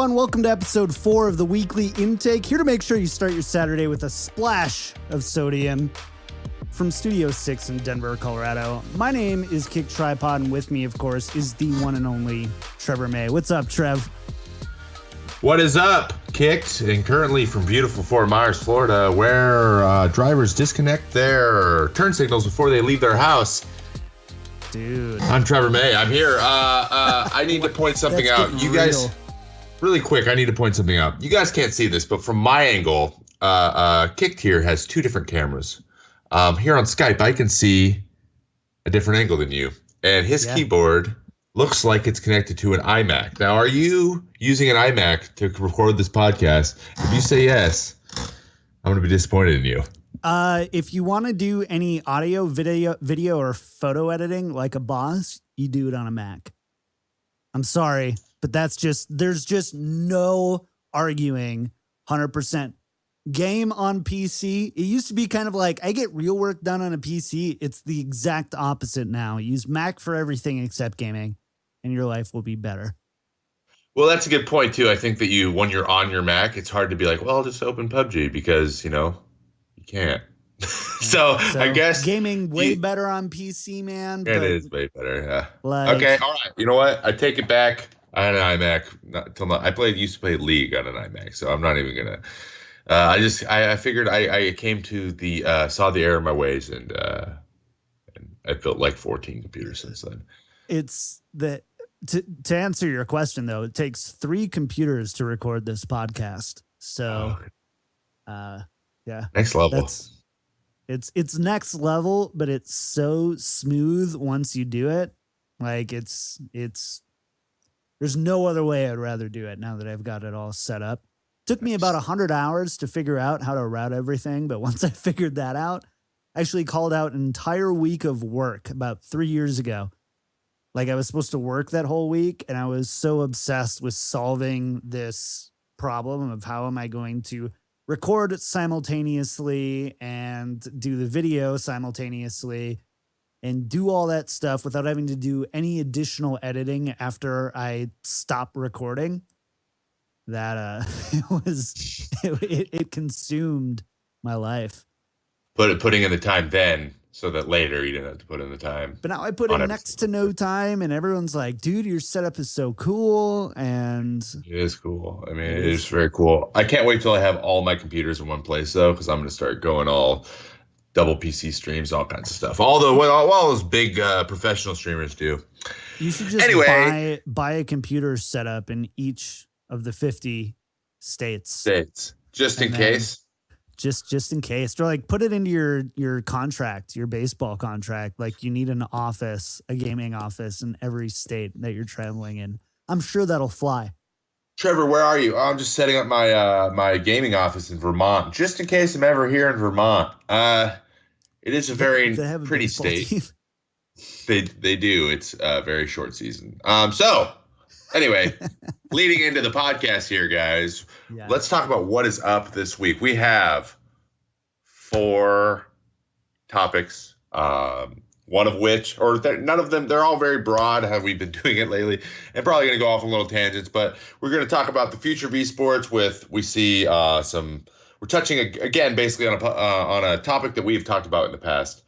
Welcome to episode 4 of the weekly intake. Here to make sure you start your Saturday with a splash of sodium from Studio 6 in Denver, Colorado. My name is Kick Tripod, and with me, of course, is the one and only Trevor May. What's up, Trev? What is up, Kicked? And currently from beautiful Fort Myers, Florida, where drivers disconnect their turn signals before they leave their house. Dude. I'm Trevor May. I'm here. I need to point something out. You guys... Really quick, I need to point something out. You guys can't see this, but from my angle, Kicked here has 2 different cameras. Here on Skype, I can see a different angle than you. And his keyboard looks like it's connected to an iMac. Now, are you using an iMac to record this podcast? If you say yes, I'm going to be disappointed in you. If you want to do any audio, video, or photo editing like a boss, you do it on a Mac. I'm sorry. But there's just no arguing 100%. Game on PC, it used to be kind of like, I get real work done on a PC. It's the exact opposite now. Use Mac for everything except gaming, and your life will be better. Well, that's a good point, too. I think that when you're on your Mac, it's hard to be like, well, I'll just open Pubg because, you can't. So I guess gaming way better on PC, man. It is way better, yeah. Okay, all right. You know what? I take it back. I had an iMac. I used to play League on an iMac, so I'm not even gonna. I figured I came to saw the error of my ways, and I've built like 14 computers since then. It's to answer your question though, it takes 3 computers to record this podcast. So, yeah, next level. It's next level, but it's so smooth once you do it. Like it's. There's no other way I'd rather do it now that I've got it all set up. Took me about 100 hours to figure out how to route everything, but once I figured that out, I actually called out an entire week of work about 3 years ago. Like I was supposed to work that whole week, and I was so obsessed with solving this problem of how am I going to record simultaneously and do the video simultaneously and do all that stuff without having to do any additional editing after I stop recording. That it consumed my life. Putting in the time then, so that later you didn't have to put in the time. But now I put in next to no time, and everyone's like, "Dude, your setup is so cool." And it is cool. I mean, it is very cool. I can't wait till I have all my computers in one place though, because I'm going to start going all double PC streams, all kinds of stuff. All those big professional streamers do. You should just buy a computer setup in each of the 50 states. Just in case. Just in case. They're like, put it into your contract, your baseball contract. Like you need an office, a gaming office in every state that you're traveling in. I'm sure that'll fly. Trevor, where are you? I'm just setting up my gaming office in Vermont, just in case I'm ever here in Vermont. It is a very pretty state. They do. It's a very short season. So anyway, leading into the podcast here, guys, let's talk about what is up this week. We have 4 topics. One of which, none of them, they're all very broad, how we've been doing it lately, and probably going to go off on little tangents, but we're going to talk about the future of eSports we're touching again, basically on a topic that we've talked about in the past.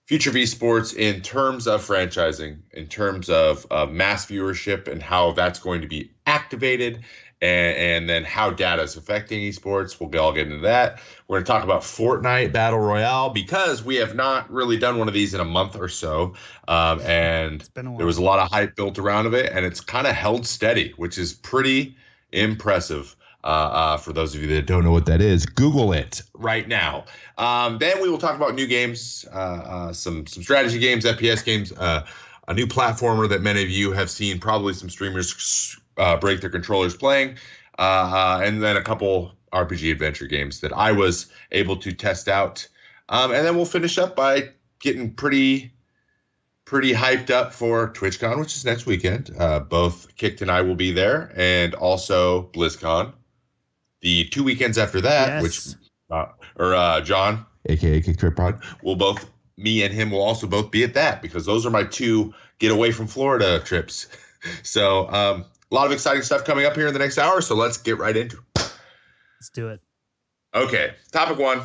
Future of eSports in terms of franchising, in terms of mass viewership and how that's going to be activated, and then how data is affecting esports. We'll all get into that. We're going to talk about Fortnite Battle Royale because we have not really done one of these in a month or so. And there was a lot of hype built around it, and it's kind of held steady, which is pretty impressive. For those of you that don't know what that is, Google it right now. Then we will talk about new games, some strategy games, FPS games, a new platformer that many of you have seen probably some streamers break their controllers playing. and then a couple RPG adventure games that I was able to test out. And then we'll finish up by getting pretty hyped up for TwitchCon, which is next weekend. Both Kicked and I will be there, and also BlizzCon. The 2 weekends after that, which Yes. John, aka Kick Trip Pod, me and him will also both be at that, because those are my 2 get away from Florida trips. So a lot of exciting stuff coming up here in the next hour. So let's get right into it. Let's do it. Okay, topic 1.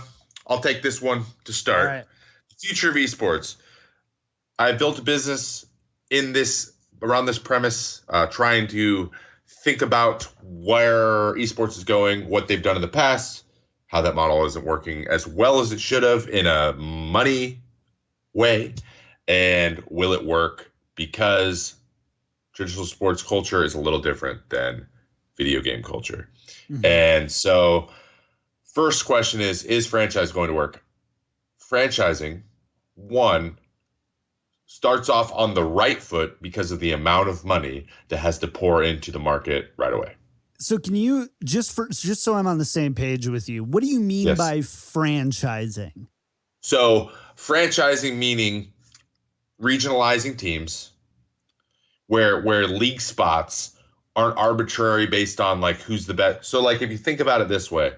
I'll take this one to start. All right. Future of esports. I built a business around this premise, trying to think about where esports is going, what they've done in the past, how that model isn't working as well as it should have in a money way, and will it work, because traditional sports culture is a little different than video game culture. Mm-hmm. And so first question is franchise going to work? Franchising, one, starts off on the right foot because of the amount of money that has to pour into the market right away. So can you, just so I'm on the same page with you, what do you mean by franchising? So franchising meaning regionalizing teams where league spots aren't arbitrary based on like who's the best. So like if you think about it this way,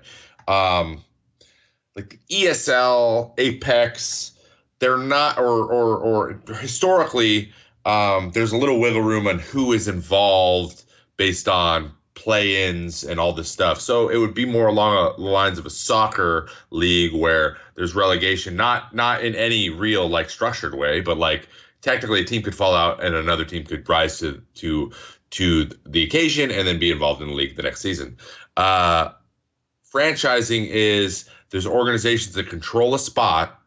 like ESL, Apex, they're not, or historically, there's a little wiggle room on who is involved based on play-ins and all this stuff. So it would be more along the lines of a soccer league where there's relegation, not in any real like structured way, but like technically a team could fall out and another team could rise to the occasion and then be involved in the league the next season. Franchising is there's organizations that control a spot,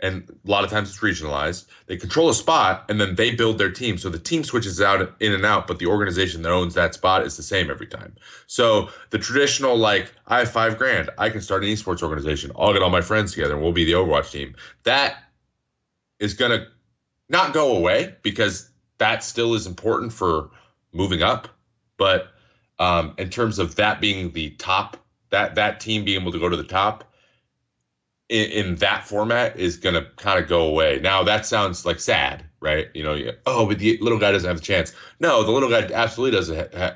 and a lot of times it's regionalized. They control a spot and then they build their team. So the team switches out in and out, but the organization that owns that spot is the same every time. So the traditional, like, I have $5,000, I can start an esports organization. I'll get all my friends together and we'll be the Overwatch team. That is going to not go away because that still is important for moving up. But in terms of that being the top, that team being able to go to the top, in that format is going to kind of go away. Now, that sounds like sad, right? You know, but the little guy doesn't have a chance. No, the little guy absolutely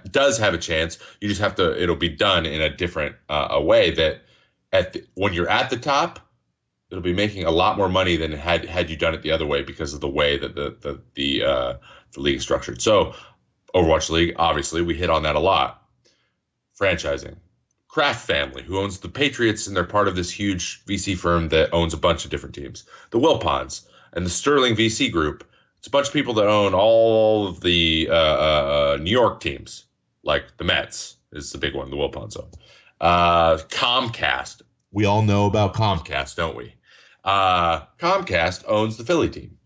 does have a chance. You just have to, it'll be done in a different way that when you're at the top, it'll be making a lot more money than had you done it the other way because of the way that the league is structured. So Overwatch League, obviously, we hit on that a lot. Franchising. Kraft family, who owns the Patriots, and they're part of this huge VC firm that owns a bunch of different teams. The Wilpons and the Sterling VC Group. It's a bunch of people that own all of the New York teams, like the Mets is the big one, the Wilpons own. Comcast. We all know about Comcast, don't we? Comcast owns the Philly team.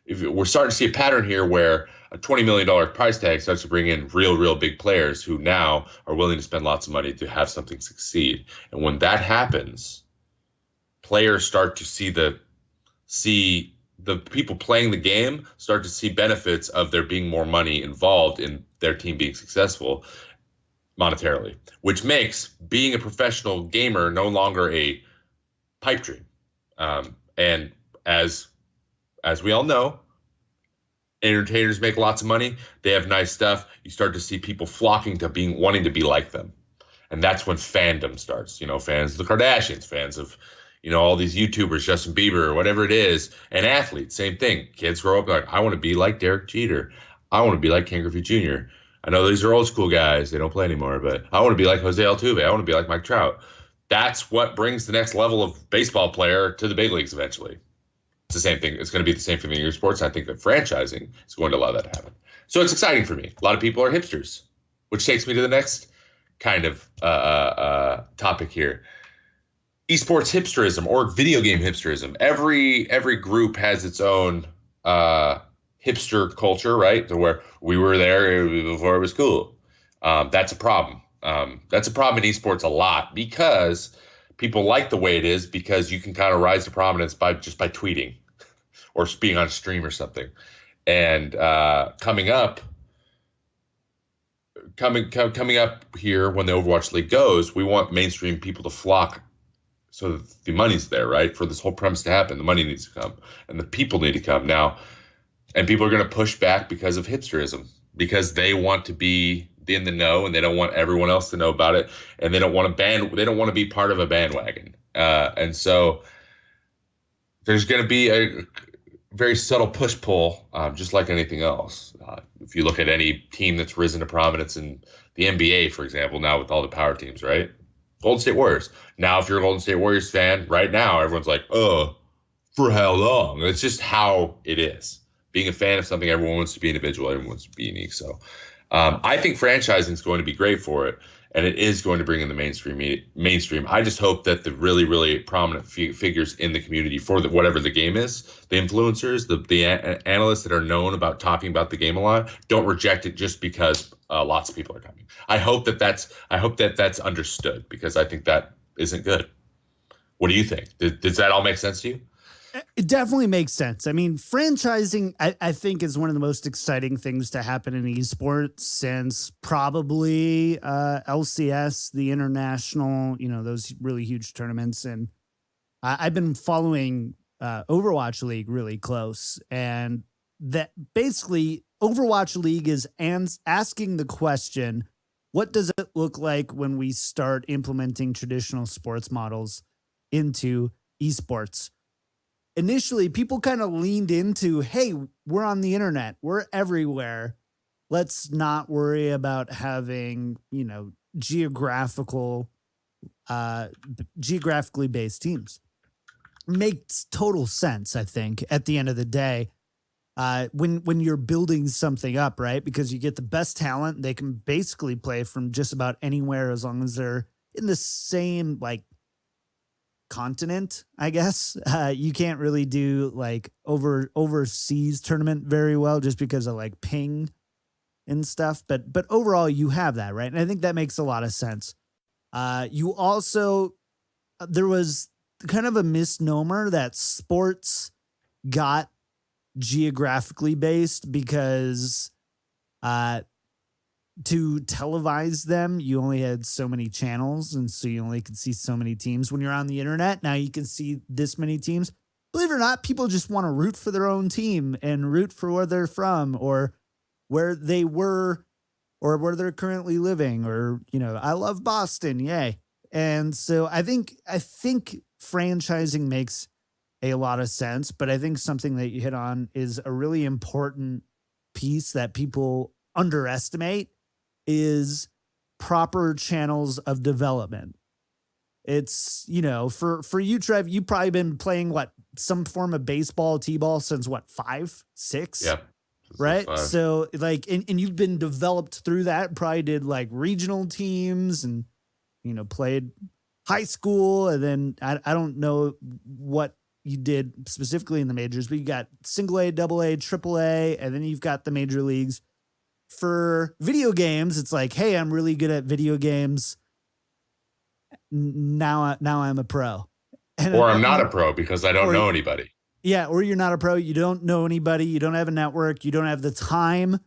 We're starting to see a pattern here where a $20 million price tag starts to bring in real big players who now are willing to spend lots of money to have something succeed. And when that happens, players start to see the people playing the game start to see benefits of there being more money involved in their team being successful monetarily, which makes being a professional gamer no longer a pipe dream. And as we all know, entertainers make lots of money. They have nice stuff. You start to see people flocking to wanting to be like them. And that's when fandom starts. You know, fans of the Kardashians, fans of, you know, all these YouTubers, Justin Bieber, or whatever it is. And athletes, same thing. Kids grow up like, I want to be like Derek Jeter. I want to be like Ken Griffey Jr. I know these are old school guys. They don't play anymore, but I want to be like Jose Altuve. I want to be like Mike Trout. That's what brings the next level of baseball player to the big leagues eventually. It's the same thing. It's going to be the same thing in your sports. I think that franchising is going to allow that to happen. So it's exciting for me. A lot of people are hipsters, which takes me to the next kind of topic here. Esports hipsterism or video game hipsterism. Every group has its own hipster culture, right? To where we were there before it was cool. That's a problem. That's a problem in esports a lot because people like the way it is because you can kind of rise to prominence by tweeting or being on stream or something. And coming up, coming up here when the Overwatch League goes, we want mainstream people to flock so that the money's there, right? For this whole premise to happen, the money needs to come and the people need to come now. And people are going to push back because of hipsterism, because they want to be in the know and they don't want everyone else to know about it, and they don't want to be part of a bandwagon. And so there's going to be a very subtle push pull, just like anything else. If you look at any team that's risen to prominence in the NBA, for example, now with all the power teams, right? Golden State Warriors. Now, if you're a Golden State Warriors fan right now, everyone's like, oh, for how long? It's just how it is. Being a fan of something, everyone wants to be individual, everyone wants to be unique. So I think franchising is going to be great for it, and it is going to bring in the mainstream. I just hope that the really, really prominent figures in the community for whatever the game is, the influencers, the analysts that are known about talking about the game a lot, don't reject it just because lots of people are coming. I hope that that's understood, because I think that isn't good. What do you think? Does that all make sense to you? It definitely makes sense. I mean, franchising, I think, is one of the most exciting things to happen in esports since probably LCS, the international, those really huge tournaments. And I've been following Overwatch League really close. And that basically Overwatch League is asking the question, what does it look like when we start implementing traditional sports models into esports? Initially, people kind of leaned into, hey, we're on the internet, we're everywhere. Let's not worry about having, geographically based teams. Makes total sense, I think, at the end of the day, when you're building something up, right? Because you get the best talent, they can basically play from just about anywhere as long as they're in the same, continent, I guess. You can't really do overseas tournament very well just because of ping and stuff. But overall, you have that, right? And I think that makes a lot of sense. You also, there was kind of a misnomer that sports got geographically based because to televise them, you only had so many channels, and so you only could see so many teams. When you're on the internet, now you can see this many teams. Believe it or not, people just want to root for their own team and root for where they're from or where they were or where they're currently living, or, I love Boston, yay. And so I think franchising makes a lot of sense, but I think something that you hit on is a really important piece that people underestimate is proper channels of development. It's, for you, Trev, you've probably been playing some form of baseball, T-ball since 5, 6? Yeah. Right. 5. So and you've been developed through that, probably did regional teams and, played high school. And then I don't know what you did specifically in the majors, but you got single A, double A, triple A, and then you've got the major leagues. For video games, it's hey, I'm really good at video games. Now I'm a pro. Or I'm not a pro because I don't know anybody. Yeah, or you're not a pro. You don't know anybody. You don't have a network. You don't have the time.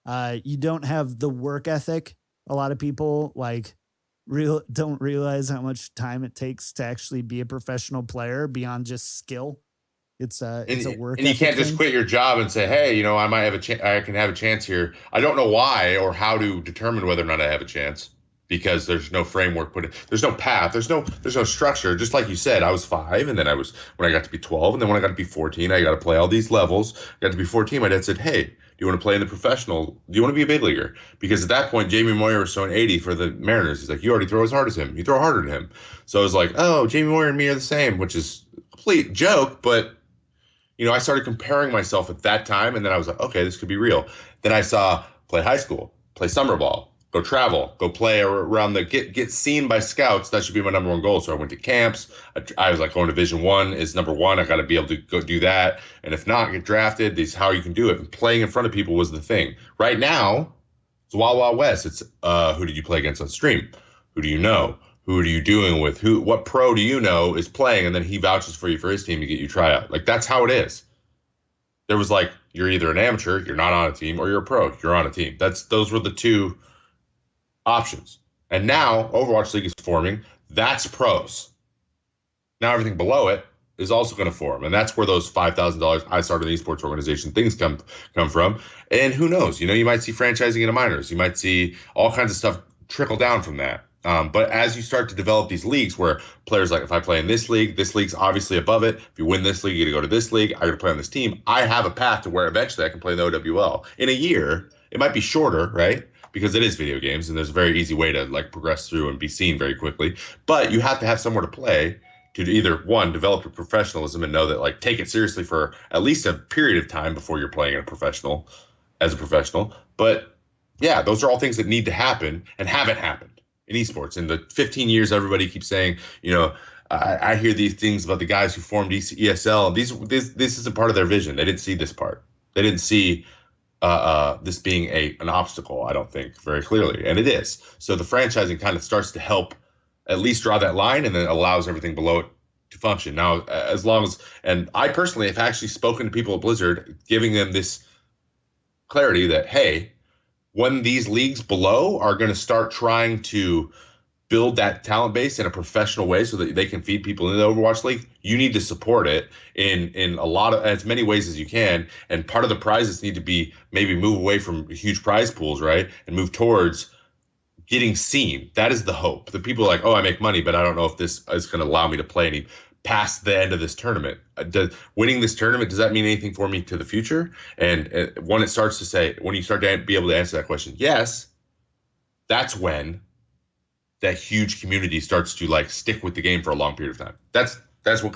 You don't have the work ethic. A lot of people don't realize how much time it takes to actually be a professional player beyond just skill. It's a work. And you can't just quit your job and say, hey, I might have I can have a chance here. I don't know why or how to determine whether or not I have a chance, because there's no framework put in. There's no path. There's no structure. Just like you said, I was 5, and then when I got to be 12, and then when I got to be 14, I got to play all these levels. I got to be 14. My dad said, hey, do you want to play in the professional? Do you want to be a big leaguer? Because at that point, Jamie Moyer was throwing 80 for the Mariners. He's like, you already throw as hard as him. You throw harder than him. So I was like, oh, Jamie Moyer and me are the same, which is a complete joke, but I started comparing myself at that time, and then I was like, okay, this could be real. Then I saw play high school, play summer ball, go travel, go play around get seen by scouts. That should be my number one goal. So I went to camps. I was like, going to Division 1 is number one. I got to be able to go do that. And if not, get drafted. This is how you can do it. And playing in front of people was the thing. Right now, it's Wild Wild West. It's who did you play against on stream? Who do you know? Who are you doing with? What pro do you know is playing? And then he vouches for you for his team to get you tryout. That's how it is. There was you're either an amateur, you're not on a team, or you're a pro, you're on a team. Those were the two options. And now Overwatch League is forming. That's pros. Now everything below it is also going to form, and that's where those $5,000 I started an esports organization things come from. And who knows? You might see franchising into minors. You might see all kinds of stuff trickle down from that. But as you start to develop these leagues where players like, if I play in this league's obviously above it. If you win this league, you got to go to this league. I got to play on this team. I have a path to where eventually I can play in the OWL. In a year, it might be shorter, right? Because it is video games, and there's a very easy way to like progress through and be seen very quickly. But you have to have somewhere to play to either one, develop your professionalism and know that like take it seriously for at least a period of time before you're playing as a professional. But yeah, those are all things that need to happen and haven't happened in esports. In the 15 years, everybody keeps saying, I hear these things about the guys who formed ESL, and this isn't part of their vision. They didn't see this part. They didn't see this being an obstacle, I don't think, very clearly. And it is. So the franchising kind of starts to help at least draw that line, and then allows everything below it to function. Now, as long as, and I personally have actually spoken to people at Blizzard, giving them this clarity that, hey, when these leagues below are going to start trying to build that talent base in a professional way so that they can feed people in the Overwatch League, you need to support it in a lot of, as many ways as you can. And part of the prizes need to be maybe move away from huge prize pools, right? And move towards getting seen. That is the hope. The people are like, oh, I make money, but I don't know if this is going to allow me to play any past the end of this tournament. Winning this tournament, does that mean anything for me to the future? And when you start to be able to answer that question, yes, that's when that huge community starts to like stick with the game for a long period of time. That's what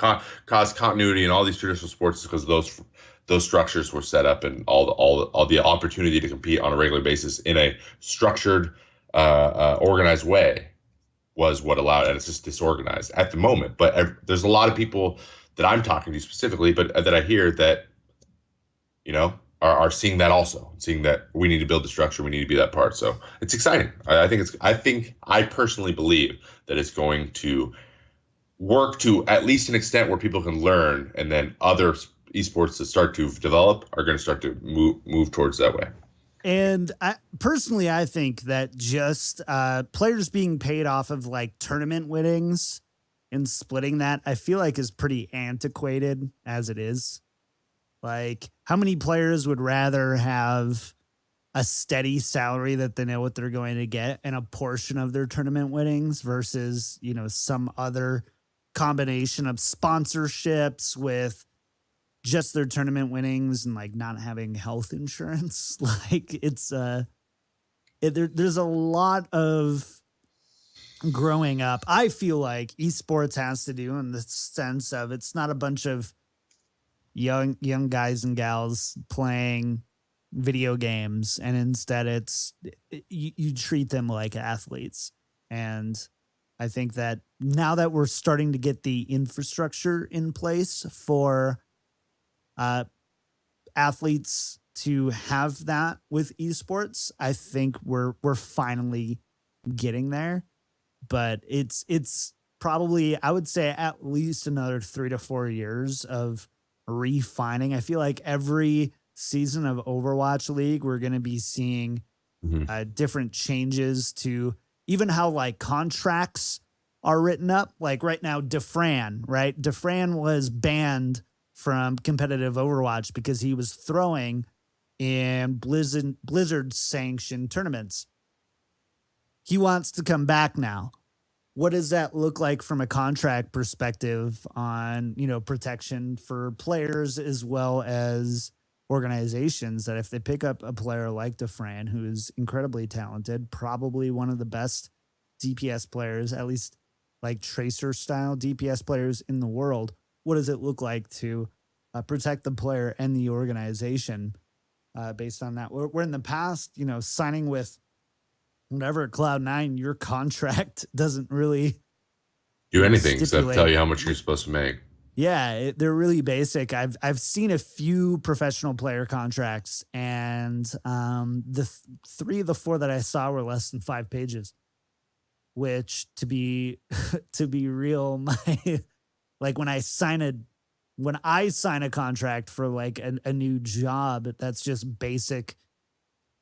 caused continuity in all these traditional sports, because those structures were set up, and all the opportunity to compete on a regular basis in a structured, organized way was what allowed it. It's just disorganized at the moment. But there's a lot of people that I'm talking to specifically, but that I hear that, are seeing that also, seeing that we need to build the structure, we need to be that part. So it's exciting. I personally believe that it's going to work to at least an extent where people can learn, and then other esports that start to develop are going to start to move towards that way. And I think that just players being paid off of like tournament winnings and splitting that, I feel like is pretty antiquated as it is. Like, how many players would rather have a steady salary that they know what they're going to get and a portion of their tournament winnings versus, some other combination of sponsorships with just their tournament winnings and like not having health insurance? Like, it's there's a lot of growing up I feel like esports has to do, in the sense of it's not a bunch of young guys and gals playing video games, and instead you treat them like athletes. And I think that now that we're starting to get the infrastructure in place for athletes to have that with esports, I think we're finally getting there. But it's probably, I would say, at least another 3 to 4 years of refining. I feel like every season of Overwatch League, we're going to be seeing different changes to even how like contracts are written up. Like right now, Defran was banned from competitive Overwatch because he was throwing in Blizzard sanctioned tournaments. He wants to come back now. What does that look like from a contract perspective on, protection for players as well as organizations, that if they pick up a player like Defran, who is incredibly talented, probably one of the best DPS players, at least like Tracer style DPS players in the world, what does it look like to protect the player and the organization based on that? We're in the past, signing with whatever Cloud9, your contract doesn't really do anything except tell you how much you're supposed to make. Yeah, they're really basic. I've seen a few professional player contracts, and the 3 of the 4 that I saw were less than 5 pages. Which, to be real, my like when I sign a contract for like a new job, that's just basic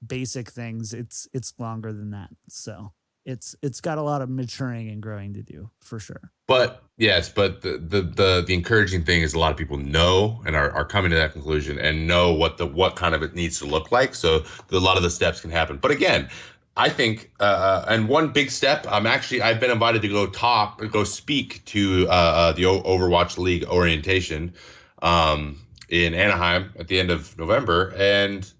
things. It's longer than that. So it's got a lot of maturing and growing to do for sure. But yes, but the encouraging thing is a lot of people know and are coming to that conclusion and know what kind of it needs to look like. So a lot of the steps can happen. But again, I think and one big step, I've been invited to go speak to the Overwatch League orientation in Anaheim at the end of November, and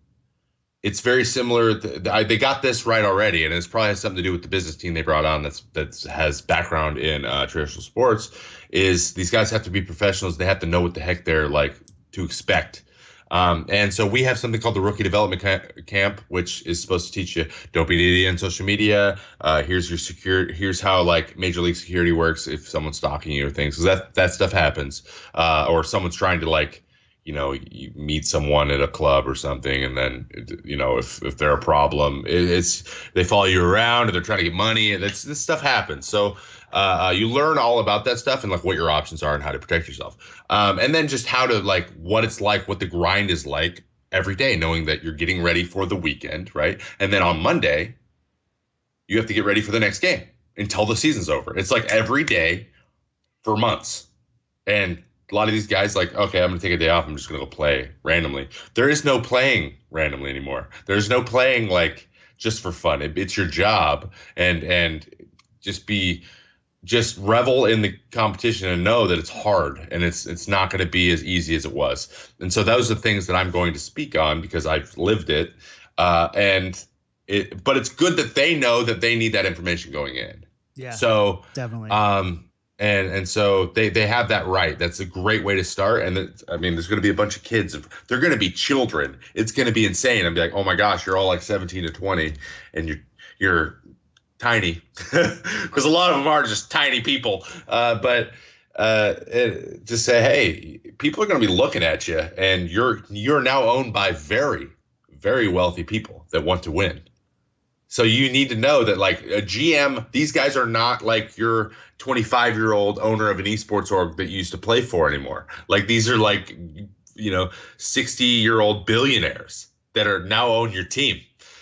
it's very similar. They got this right already, and it's probably has something to do with the business team they brought on that has background in traditional sports. Is these guys have to be professionals? They have to know what the heck they're like to expect. And so we have something called the Rookie Development Camp, which is supposed to teach you don't be an idiot on social media. Here's your security. Here's how like Major League security works if someone's stalking you or things, because that stuff happens. Or someone's trying to like, you meet someone at a club or something, and then, if they're a problem, they follow you around, or they're trying to get money. This stuff happens. So you learn all about that stuff and like what your options are and how to protect yourself. And then just how to like what it's like, what the grind is like every day, knowing that you're getting ready for the weekend, right? And then on Monday, you have to get ready for the next game until the season's over. It's like every day for months. And a lot of these guys like, okay, I'm going to take a day off. I'm just going to go play randomly. There is no playing randomly anymore. There's no playing like just for fun. It's your job, and just revel in the competition and know that it's hard and it's not going to be as easy as it was. And so those are things that I'm going to speak on because I've lived it. But it's good that they know that they need that information going in. Yeah. So definitely. And so they have that right. That's a great way to start. And there's going to be a bunch of kids. They're going to be children. It's going to be insane. I'm like, oh my gosh, you're all like 17 to 20, and you're tiny, because a lot of them are just tiny people. But just say, hey, people are going to be looking at you, and you're now owned by very, very wealthy people that want to win. So you need to know that like a GM, these guys are not like your 25-year-old owner of an esports org that you used to play for anymore. Like these are like, 60-year-old billionaires that are now own your team.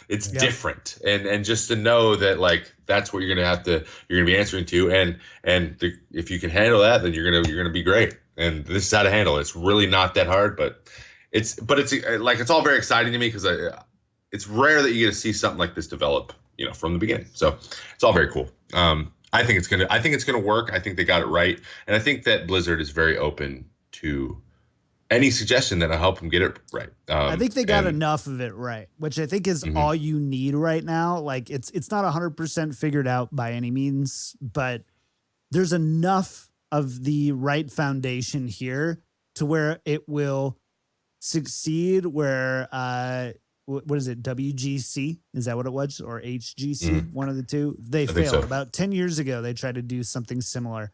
It's different. And just to know that like that's what you're going to be answering to. If you can handle that, then you're going to be great. And this is how to handle it. It's really not that hard, but it's all very exciting to me because it's rare that you get to see something like this develop, from the beginning. So it's all very cool. I think it's gonna work. I think they got it right, and I think that Blizzard is very open to any suggestion that'll help them get it right. I think they got enough of it right, which I think is all you need right now. Like it's not 100% figured out by any means, but there's enough of the right foundation here to where it will succeed. Where what is it? WGC? Is that what it was? Or HGC? One of the two. They failed. So. About 10 years ago, they tried to do something similar.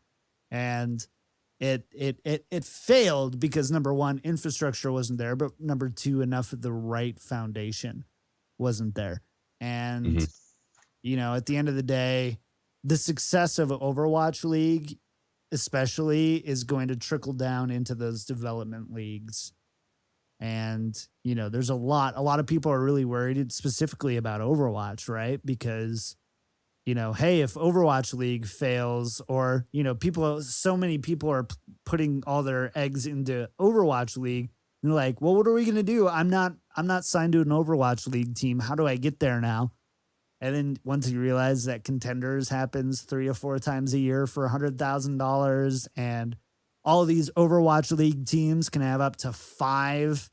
And it failed because number one, infrastructure wasn't there, but number two, enough of the right foundation wasn't there. And, at the end of the day, the success of Overwatch League, especially, is going to trickle down into those development leagues. And, there's a lot of people are really worried specifically about Overwatch, right? Because, hey, if Overwatch League fails or, so many people are putting all their eggs into Overwatch League. And they're like, well, what are we going to do? I'm not signed to an Overwatch League team. How do I get there now? And then once you realize that Contenders happens 3 or 4 times a year for $100,000, and all of these Overwatch League teams can have up to 5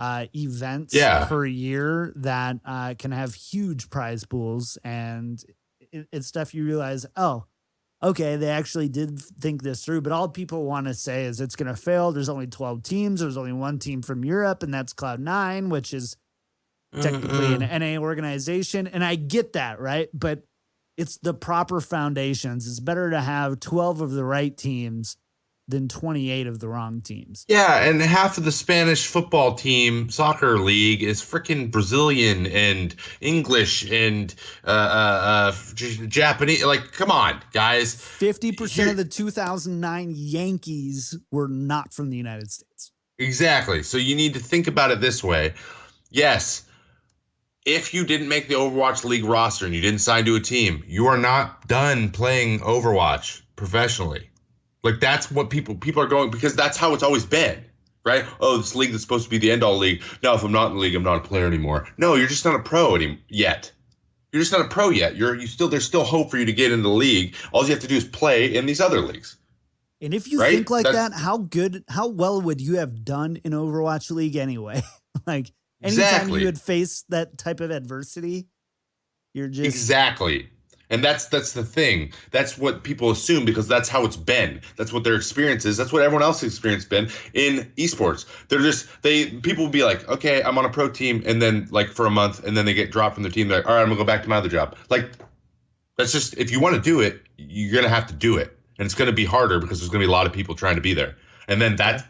events per year that can have huge prize pools, and it's stuff you realize, oh, okay, they actually did think this through. But all people want to say is it's going to fail. There's only 12 teams. There's only one team from Europe, and that's Cloud9, which is technically an NA organization. And I get that, right? But it's the proper foundations. It's better to have 12 of the right teams than 28 of the wrong teams. Yeah, and half of the Spanish football team soccer league is freaking Brazilian and English and Japanese. Like, come on, guys. 50% of the 2009 Yankees were not from the United States. Exactly. So you need to think about it this way. Yes, if you didn't make the Overwatch League roster and you didn't sign to a team, you are not done playing Overwatch professionally. Like that's what people are going, because that's how it's always been, right? Oh, this league is supposed to be the end all league. No, if I'm not in the league, I'm not a player anymore. No, you're just not a pro yet. You're just not a pro yet. There's still hope for you to get into the league. All you have to do is play in these other leagues. And if you Right? think like that, how well would you have done in Overwatch League anyway? Like anytime you would face that type of adversity, you're just exactly. And that's the thing. That's what people assume because that's how it's been. That's what their experience is. That's what everyone else's experience been in esports. People will be like, okay, I'm on a pro team, and then like for a month, and then they get dropped from their team. They're like, all right, I'm gonna go back to my other job. Like that's just, if you want to do it, you're gonna have to do it, and it's gonna be harder because there's gonna be a lot of people trying to be there. And then that's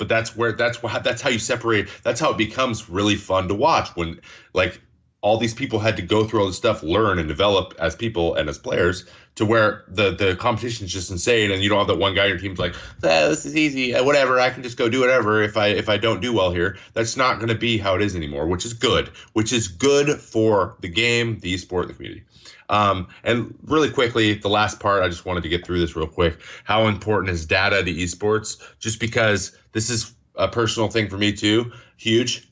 how you separate. That's how it becomes really fun to watch when like all these people had to go through all this stuff, learn and develop as people and as players, to where the competition is just insane, and you don't have that one guy on your team's like, this is easy, whatever, I can just go do whatever if I don't do well here. That's not going to be how it is anymore, which is good for the game, the esport, the community. And really quickly, the last part, I just wanted to get through this real quick. How important is data to esports? Just because this is a personal thing for me too, huge.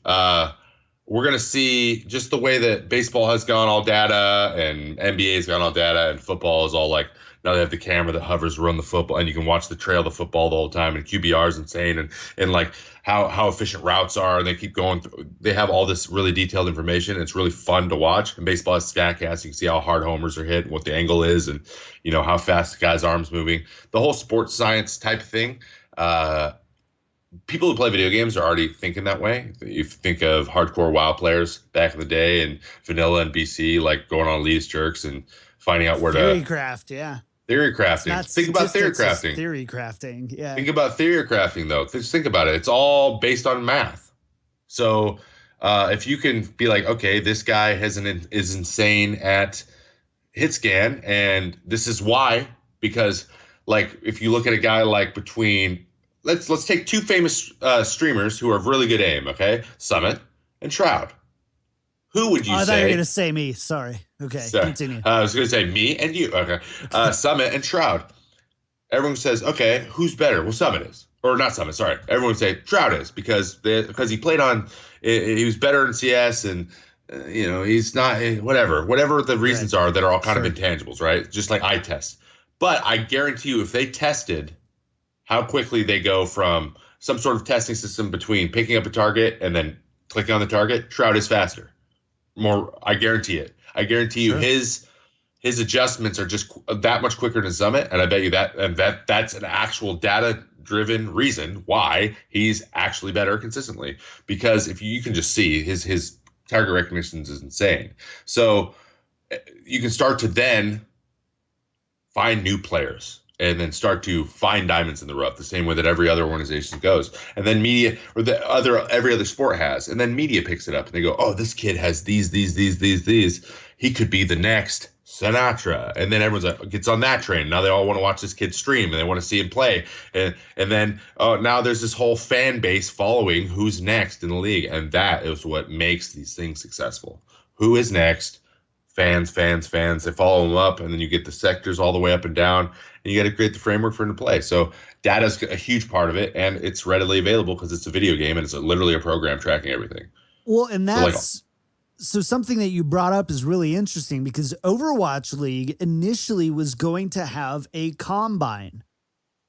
We're going to see just the way that baseball has gone all data and NBA has gone all data, and football is all like, now they have the camera that hovers around the football and you can watch the trail of the football the whole time, and QBR is insane, and like how efficient routes are, and they keep going through, they have all this really detailed information. It's really fun to watch. And baseball has Statcast. You can see how hard homers are hit and what the angle is, and you know how fast the guy's arm's moving. The whole sports science type thing. People who play video games are already thinking that way. You think of hardcore WoW players back in the day, and vanilla and BC, like going on elitist jerks and finding out where theory craft, yeah. Theory crafting. Think about theory crafting. Theory crafting, yeah. Think about theory crafting, though. Just think about it. It's all based on math. So if you can be like, okay, this guy is insane at hit scan, and this is why, because like if you look at a guy like between let's take two famous streamers who are really good aim, okay? Summit and Shroud. Who would you say? I thought you were going to say me. Sorry. Okay, continue. I was going to say me and you. Okay. Summit and Shroud. Everyone says, okay, who's better? Well, Summit is. Or not Summit, sorry. Everyone would say Shroud is because he played on, he was better in CS, and, you know, he's not, whatever the reasons are that are all kind of intangibles, right? Just like eye tests. But I guarantee you, if they tested how quickly they go from some sort of testing system between picking up a target and then clicking on the target, Shroud is faster. More, I guarantee it. I guarantee you his adjustments are just that much quicker than Summit, and I bet you that's an actual data-driven reason why he's actually better consistently. Because if you can just see his target recognition is insane. So you can start to then find new players, and then start to find diamonds in the rough, the same way that every other organization goes. And then media, or every other sport has. And then media picks it up, and they go, oh, this kid has these. He could be the next Sinatra. And then everyone's like, gets on that train. Now they all want to watch this kid stream, and they want to see him play. And then now there's this whole fan base following who's next in the league. And that is what makes these things successful. Who is next? Fans. They follow them up, and then you get the sectors all the way up and down, and you got to create the framework for them to play. So data is a huge part of it, and it's readily available because it's a video game, and it's literally a program tracking everything. Well, and that's so something that you brought up is really interesting, because Overwatch League initially was going to have a combine,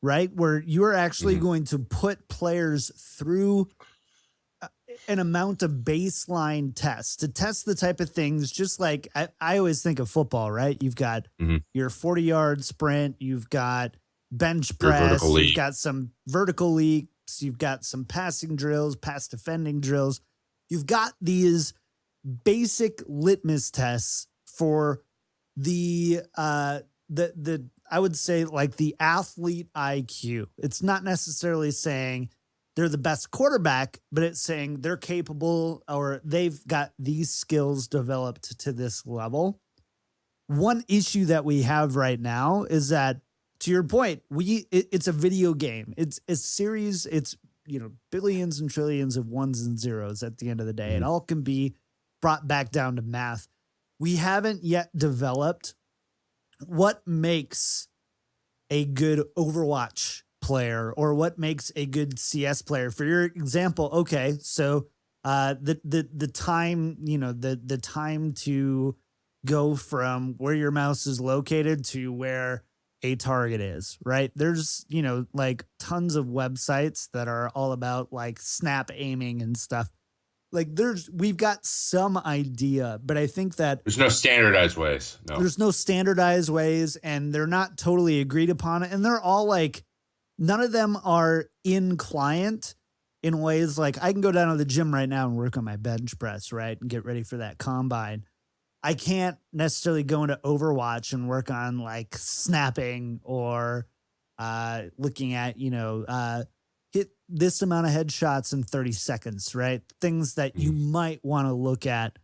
right? Where you are actually going to put players through an amount of baseline tests to test the type of things, just like I always think of football, right? You've got your 40-yard sprint, you've got bench press, you've got some vertical leaps, you've got some passing drills, pass defending drills. You've got these basic litmus tests for the I would say like the athlete IQ. It's not necessarily saying they're the best quarterback, but it's saying they're capable, or they've got these skills developed to this level. One issue that we have right now is that, to your point, it's a video game. It's a series. It's, you know, billions and trillions of ones and zeros at the end of the day. It all can be brought back down to math. We haven't yet developed what makes a good Overwatch player or what makes a good CS player. For your example, okay, so the time, the time to go from where your mouse is located to where a target is, right? There's, like tons of websites that are all about like snap aiming and stuff. Like we've got some idea, but I think that there's no standardized ways. No. there's no standardized ways, and they're not totally agreed upon it. And they're all like, none of them are in client in ways like I can go down to the gym right now and work on my bench press, right? And get ready for that combine. I can't necessarily go into Overwatch and work on like snapping or looking at, hit this amount of headshots in 30 seconds, right? Things that you might want to look at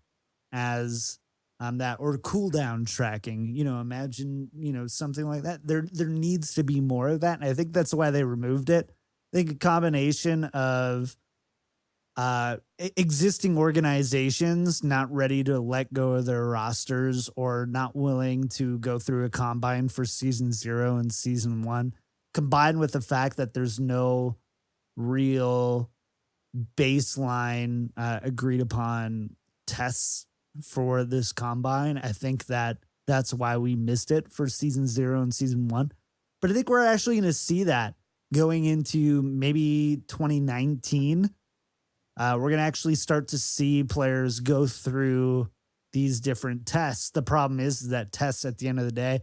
as that, or cooldown tracking, imagine, something like that. There needs to be more of that. And I think that's why they removed it. I think a combination of existing organizations not ready to let go of their rosters or not willing to go through a combine for season 0 and season 1, combined with the fact that there's no real baseline agreed upon tests for this combine. I think that's why we missed it for season 0 and season 1. But I think we're actually going to see that going into maybe 2019. We're going to actually start to see players go through these different tests. The problem is that tests, at the end of the day,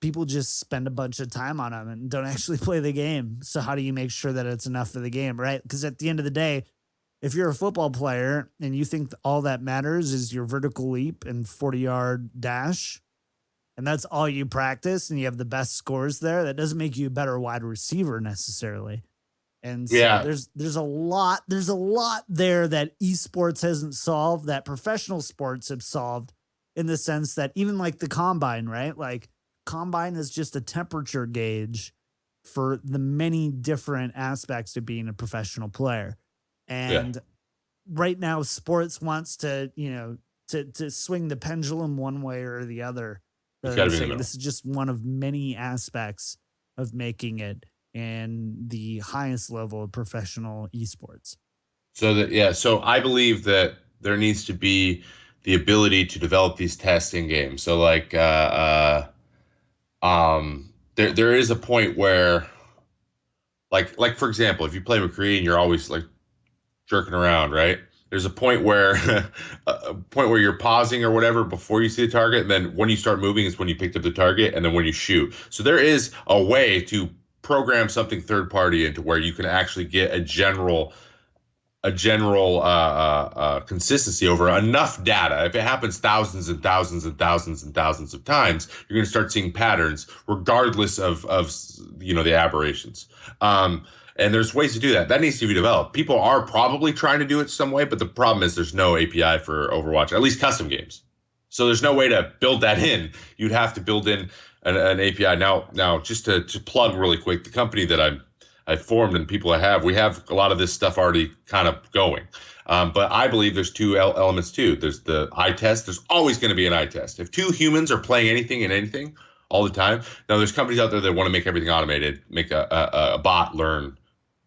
people just spend a bunch of time on them and don't actually play the game. So how do you make sure that it's enough for the game, right? Because at the end of the day, if you're a football player and you think all that matters is your vertical leap and 40-yard dash, and that's all you practice and you have the best scores there, that doesn't make you a better wide receiver necessarily. And so there's a lot there that esports hasn't solved, that professional sports have solved, in the sense that even like the combine, right? Like combine is just a temperature gauge for the many different aspects of being a professional player. And right now sports wants to, to swing the pendulum one way or the other. This is just one of many aspects of making it and the highest level of professional esports. So I believe that there needs to be the ability to develop these tests in games. So like there is a point where like for example, if you play McCree and you're always like jerking around, right? There's a point where you're pausing or whatever before you see the target, and then when you start moving is when you picked up the target, and then when you shoot. So there is a way to program something third party into where you can actually get a general consistency over enough data. If it happens thousands and thousands and thousands and thousands of times, you're going to start seeing patterns regardless of the aberrations. And there's ways to do that. That needs to be developed. People are probably trying to do it some way, but the problem is there's no API for Overwatch, at least custom games. So there's no way to build that in. You'd have to build in an API. Now, just to plug really quick, the company that I've formed and people I have, we have a lot of this stuff already kind of going. But I believe there's two elements too. There's the eye test. There's always going to be an eye test. If two humans are playing anything and anything all the time, now there's companies out there that want to make everything automated, make a bot learn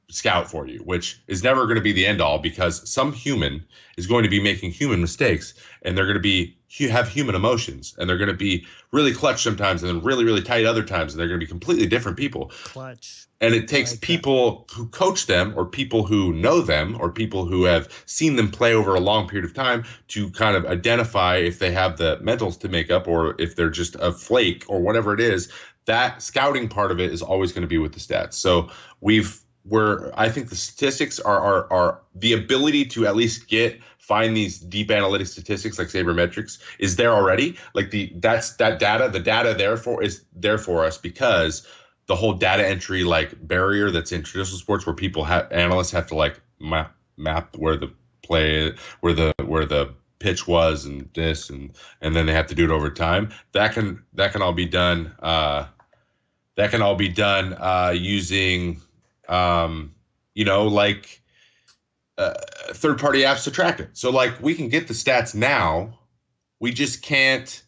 scout for you, which is never going to be the end all, because some human is going to be making human mistakes, and they're going to have human emotions, and they're going to be really clutch sometimes and then really, really tight other times, and they're going to be completely different people. Clutch. And it takes people who coach them, or people who know them, or people who have seen them play over a long period of time to kind of identify if they have the mentals to make up, or if they're just a flake or whatever it is. That scouting part of it is always going to be with the stats. So I think the statistics are the ability to at least find these deep analytic statistics like sabermetrics is there already. Like the data therefore is there for us, because the whole data entry like barrier that's in traditional sports, where analysts have to like map where the pitch was and this and then they have to do it over time. That can all be done. Using like third-party apps to track it. So like we can get the stats now, we just can't.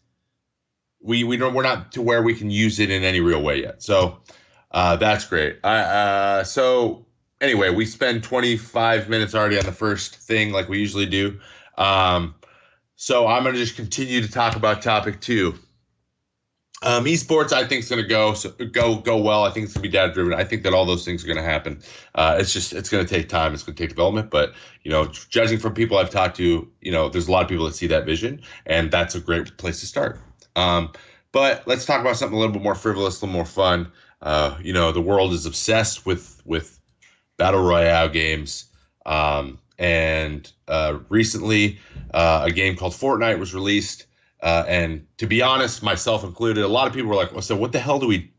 We're not to where we can use it in any real way yet. So that's great. So anyway, we spend 25 minutes already on the first thing like we usually do. Um, so I'm gonna just continue to talk about topic two. Esports, I think is going to go well. I think it's going to be data driven. I think that all those things are going to happen. It's going to take time. It's going to take development. But judging from people I've talked to, there's a lot of people that see that vision, and that's a great place to start. But let's talk about something a little bit more frivolous, a little more fun. The world is obsessed with battle royale games. And recently, a game called Fortnite was released. And to be honest, myself included, a lot of people were like, well, so what the hell do we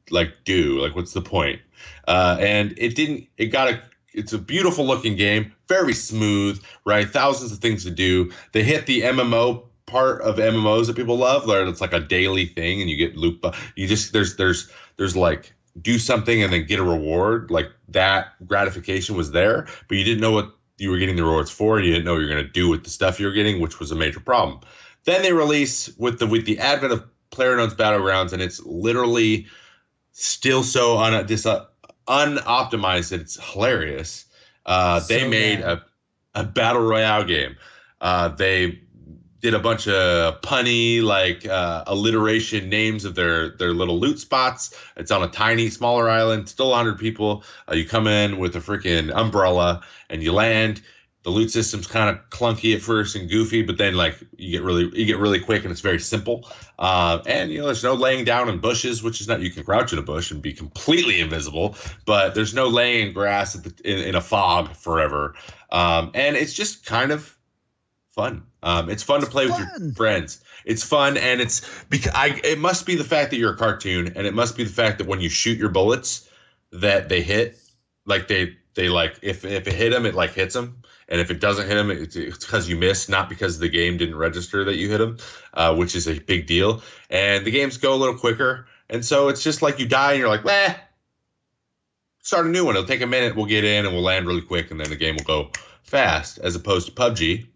do? Like, what's the point? And it's a beautiful looking game, very smooth, right? Thousands of things to do. They hit the MMO part of MMOs that people love, where it's like a daily thing and you get loot. There's like do something and then get a reward. Like that gratification was there, but you didn't know what you were getting the rewards for. And you didn't know what you were going to do with the stuff you were getting, which was a major problem. Then they release with the advent of PlayerUnknown's Battlegrounds, and it's literally still so unoptimized that it's hilarious. They made a battle royale game. They did a bunch of punny alliteration names of their little loot spots. It's on a tiny, smaller island, still 100 people. You come in with a freaking umbrella and you land. The loot system's kind of clunky at first and goofy, but then you get really quick and it's very simple. And there's no laying down in bushes, which is not, you can crouch in a bush and be completely invisible, but there's no laying in grass in a fog forever. And it's just kind of fun. It's fun to play with your friends. It's fun, and it must be the fact that you're a cartoon, and it must be the fact that when you shoot your bullets, that they hit, if it hit them, it hits them. And if it doesn't hit them, it's because you missed, not because the game didn't register that you hit them, which is a big deal. And the games go a little quicker. And so it's just like you die and you're like, start a new one. It'll take a minute. We'll get in and we'll land really quick. And then the game will go fast, as opposed to Pubg.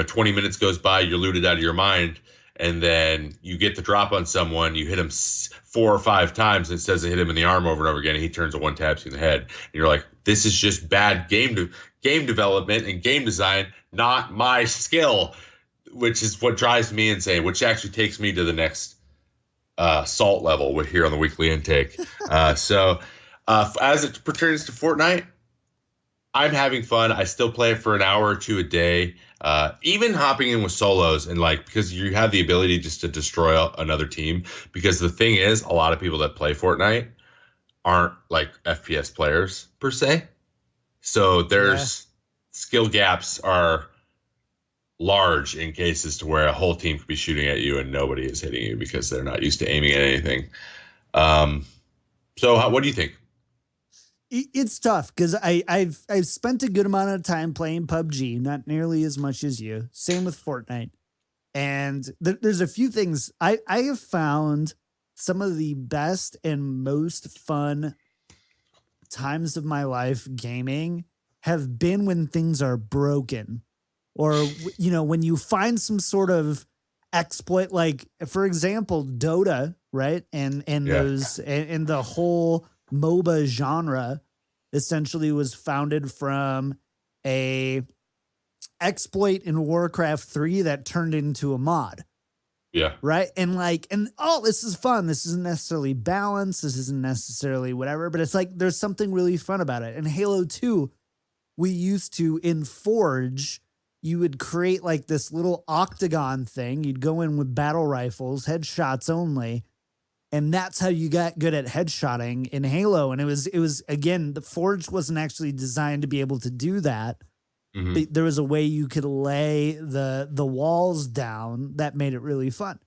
20 minutes goes by, you're looted out of your mind. And then you get the drop on someone, you hit him 4 or 5 times, and it says to hit him in the arm over and over again, and he turns a one taps you in the head. And you're like, this is just bad game development and game design, not my skill, which is what drives me insane, which actually takes me to the next salt level with here on the weekly intake. So as it pertains to Fortnite, I'm having fun. I still play it for an hour or two a day. Even hopping in with solos and because you have the ability just to destroy another team. Because the thing is, a lot of people that play Fortnite aren't FPS players per se. So there's skill gaps are large in cases to where a whole team could be shooting at you and nobody is hitting you because they're not used to aiming at anything. So what do you think? It's tough because I've spent a good amount of time playing PUBG, not nearly as much as you. Same with Fortnite. And there's a few things I have found some of the best and most fun times of my life gaming have been when things are broken, or when you find some sort of exploit, for example, Dota, right? And those and the whole MOBA genre essentially was founded from a exploit in Warcraft 3 that turned into a mod. Yeah. Right. And this is fun. This isn't necessarily balanced. This isn't necessarily whatever, but it's there's something really fun about it. And Halo 2, we used to, in Forge, you would create this little octagon thing. You'd go in with battle rifles, headshots only. And that's how you got good at headshotting in Halo. And it was again, the Forge wasn't actually designed to be able to do that. Mm-hmm. There was a way you could lay the walls down that made it really fun.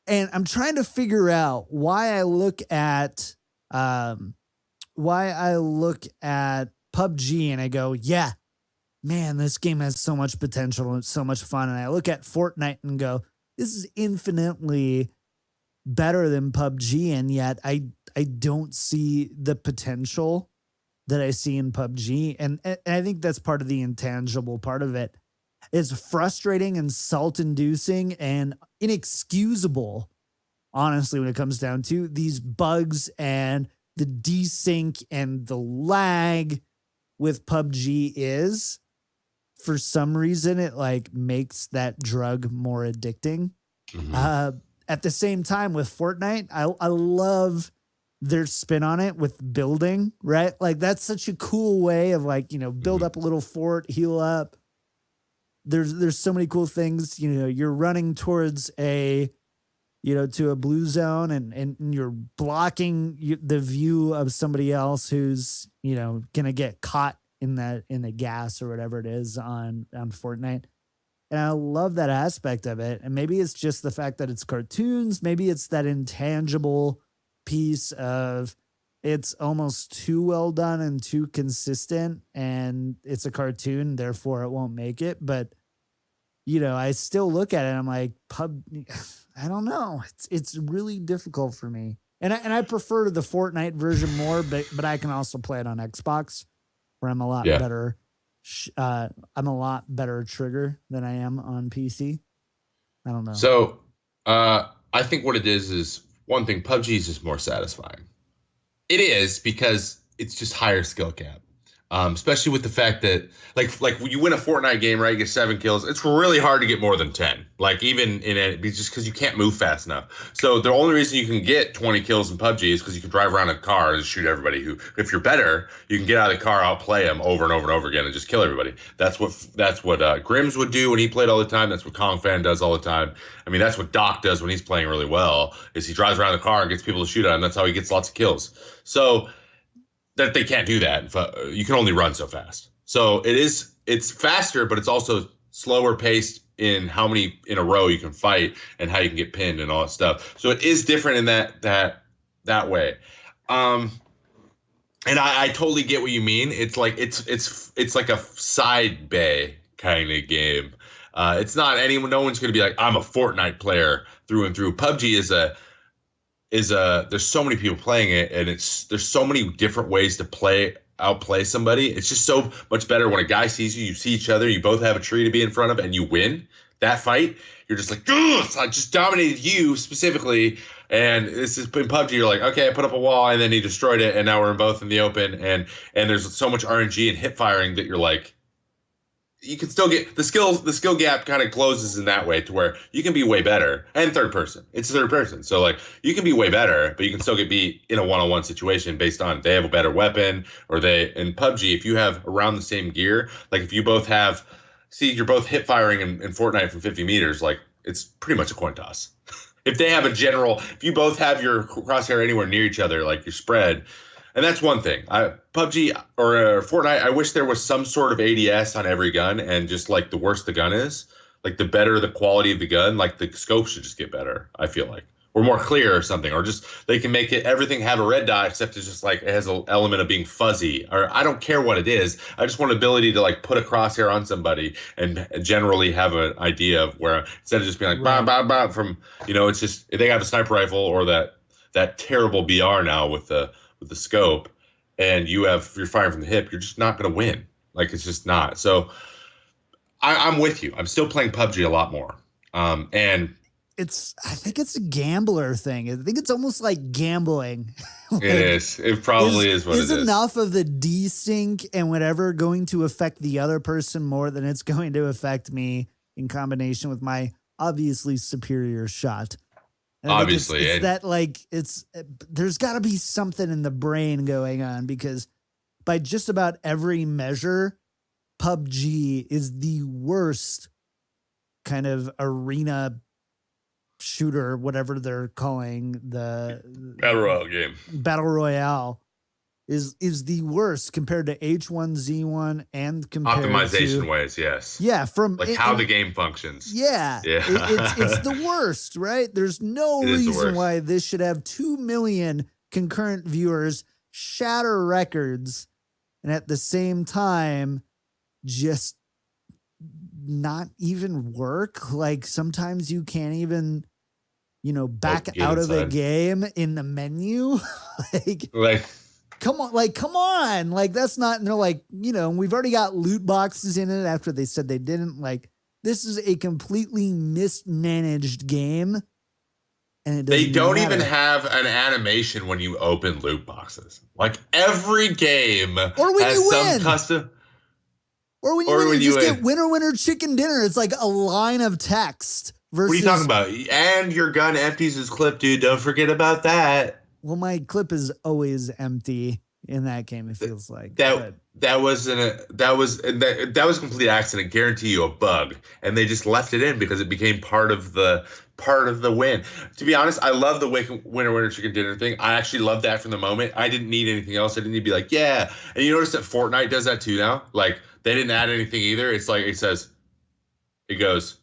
And I'm trying to figure out why I look at PUBG and I go, yeah, man, this game has so much potential and it's so much fun. And I look at Fortnite and go, this is infinitely better than PUBG, and yet I don't see the potential that I see in PUBG. And I think that's part of the intangible part of it. It's frustrating and salt inducing and inexcusable, honestly, when it comes down to these bugs and the desync and the lag with PUBG is, for some reason, it like makes that drug more addicting. Mhm. At the same time, with Fortnite, I love their spin on it with building, right? Like that's such a cool way of like, build Mhm. up a little fort, heal up. There's so many cool things. You're running towards to a blue zone, and you're blocking the view of somebody else who's, gonna get caught in the gas or whatever it is on Fortnite. And I love that aspect of it. And maybe it's just the fact that it's cartoons. Maybe it's that intangible piece of it's almost too well done and too consistent. And it's a cartoon, therefore it won't make it. But I still look at it and I'm like, I don't know. It's really difficult for me. And I prefer the Fortnite version more, but I can also play it on Xbox where I'm a lot Yeah. better. I'm a lot better trigger than I am on PC. I don't know. So, I think what it is one thing. PUBG is just more satisfying. It is because it's just higher skill cap. Especially with the fact that like when you win a Fortnite game, right? You get 7 kills. It's really hard to get more than 10. Like even in it, just because you can't move fast enough. So the only reason you can get 20 kills in PUBG is because you can drive around in a car and shoot everybody. Who, if you're better, you can get out of the car, outplay them over and over and over again, and just kill everybody. That's what Grims would do when he played all the time. That's what Kong Fan does all the time. I mean, that's what Doc does when he's playing really well. Is he drives around the car and gets people to shoot at him. That's how he gets lots of kills. So that they can't do that. You can only run so fast. So it's faster, but it's also slower paced in how many in a row you can fight and how you can get pinned and all that stuff. So it is different in that way. Um, and I totally get what you mean. It's like it's like a side bay kind of game. It's not anyone. No one's gonna be like, I'm a Fortnite player through and through. PUBG is there's so many people playing it, and there's so many different ways to outplay somebody. It's just so much better when a guy sees you, you see each other, you both have a tree to be in front of, and you win that fight. You're just like, I just dominated you specifically. And this is in PUBG. You're like, okay, I put up a wall, and then he destroyed it, and now we're both in the open. And there's so much RNG and hip firing that you're like, you can still get the skill gap kind of closes in that way to where you can be way better. And third person, it's third person, so like you can be way better, but you can still get beat in a one-on-one situation based on they have a better weapon, or they in PUBG, if you have around the same gear, like if you both have, see, you're both hip firing in Fortnite from 50 meters, like it's pretty much a coin toss. If they have if you both have your crosshair anywhere near each other, like your spread. And that's one thing. PUBG or Fortnite, I wish there was some sort of ADS on every gun, and just like the worse the gun is, like the better the quality of the gun, like the scope should just get better, I feel like. Or more clear or something. Or just they can make everything have a red dot, except it's just like it has an element of being fuzzy. Or I don't care what it is. I just want ability to like put a crosshair on somebody and generally have an idea of where, instead of just being like bah, Right. bah, bah, from, it's just if they have a sniper rifle or that terrible BR now with the scope, and you're firing from the hip, you're just not going to win. Like it's just not. So I'm with you. I'm still playing PUBG a lot more. And I think it's a gambler thing. I think it's almost like gambling. it Like, is. It probably is what is it is. enough of the desync and whatever going to affect the other person more than it's going to affect me in combination with my obviously superior shot. And I think Obviously, it's and that like there's got to be something in the brain going on, because by just about every measure, PUBG is the worst kind of arena shooter, whatever they're calling the battle royale game. battle royale is the worst compared to H1Z1 and compared Optimization to ways, yes. yeah, from Like how the game functions. yeah, Yeah. it's the worst, right? There's no It is the reason worst. why this should have 2 million concurrent viewers, shatter records, and at the same time just not even work. Like sometimes you can't even back get out of a inside. game in the menu. like Like come on. Like, that's not, and they're like, we've already got loot boxes in it after they said they didn't. Like, this is a completely mismanaged game. And it doesn't They don't even matter. have an animation when you open loot boxes. Like every game Or when has you some win. custom. Or when you win, you just get winner, chicken dinner. It's like a line of text. Versus, what are you talking about? And your gun empties its clip, dude. Don't forget about that. Well, my clip is always empty in that game. It feels like that was a complete accident. Guarantee you a bug, and they just left it in because it became part of the win. To be honest, I love the winner chicken dinner thing. I actually love that from the moment. I didn't need anything else. I didn't need to be like, yeah. And you notice that Fortnite does that too now. Like they didn't add anything either. It's like it goes,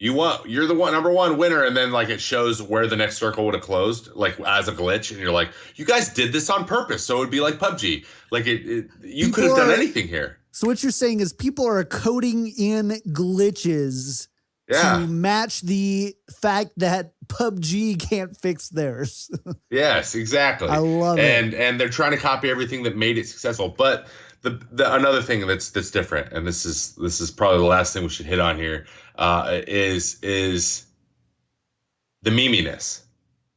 you're the number one winner, and then like it shows where the next circle would have closed, like as a glitch, and you're like, you guys did this on purpose, so it would be like Pubg. Like you could have done anything here. So what you're saying is people are coding in glitches to match the fact that Pubg can't fix theirs. Yes, exactly. I love it. And they're trying to copy everything that made it successful, but the another thing that's different, and this is probably the last thing we should hit on here, is the meminess.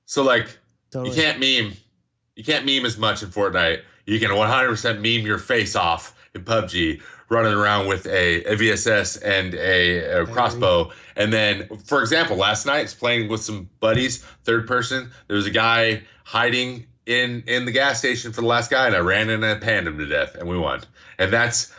So like you can't meme as much in Fortnite. You can 100% meme your face off in Pubg, running around with a VSS and a crossbow. And then, for example, last night, I was playing with some buddies, third person. There was a guy hiding in the gas station for the last guy, and I ran in and panned him to death, and we won. And that's.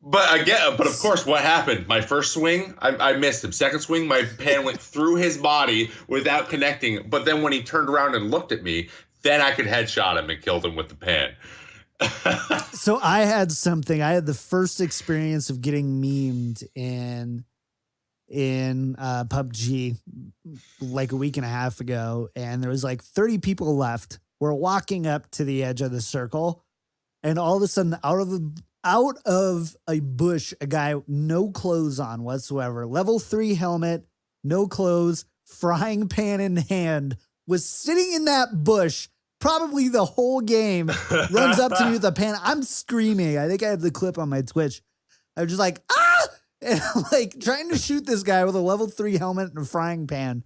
But of course, what happened? My first swing, I missed him. Second swing, my pan went through his body without connecting. But then when he turned around and looked at me, then I could headshot him and killed him with the pan. So I had the first experience of getting memed in Pubg like a week and a half ago, and there was like 30 people left. We're walking up to the edge of the circle, and all of a sudden, out of a bush, a guy no clothes on whatsoever, level 3 helmet, no clothes, frying pan in hand, was sitting in that bush probably the whole game, runs up to me with a pan. I'm screaming. I think I have the clip on my Twitch. I'm just like, ah! And I'm like trying to shoot this guy with a level 3 helmet and a frying pan.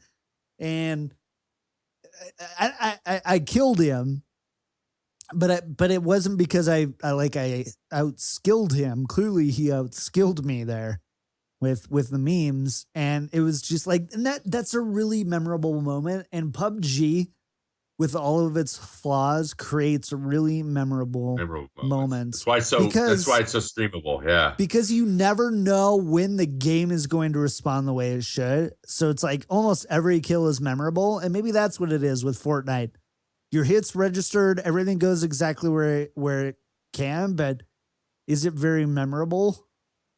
And I killed him. But it wasn't because I outskilled him. Clearly he outskilled me there with the memes. And it was just like, and that's a really memorable moment. And Pubg, with all of its flaws, creates really memorable moments. That's why it's so streamable. Yeah. Because you never know when the game is going to respond the way it should. So it's like almost every kill is memorable. And maybe that's what it is with Fortnite. Your hits registered, everything goes exactly where it can, but is it very memorable?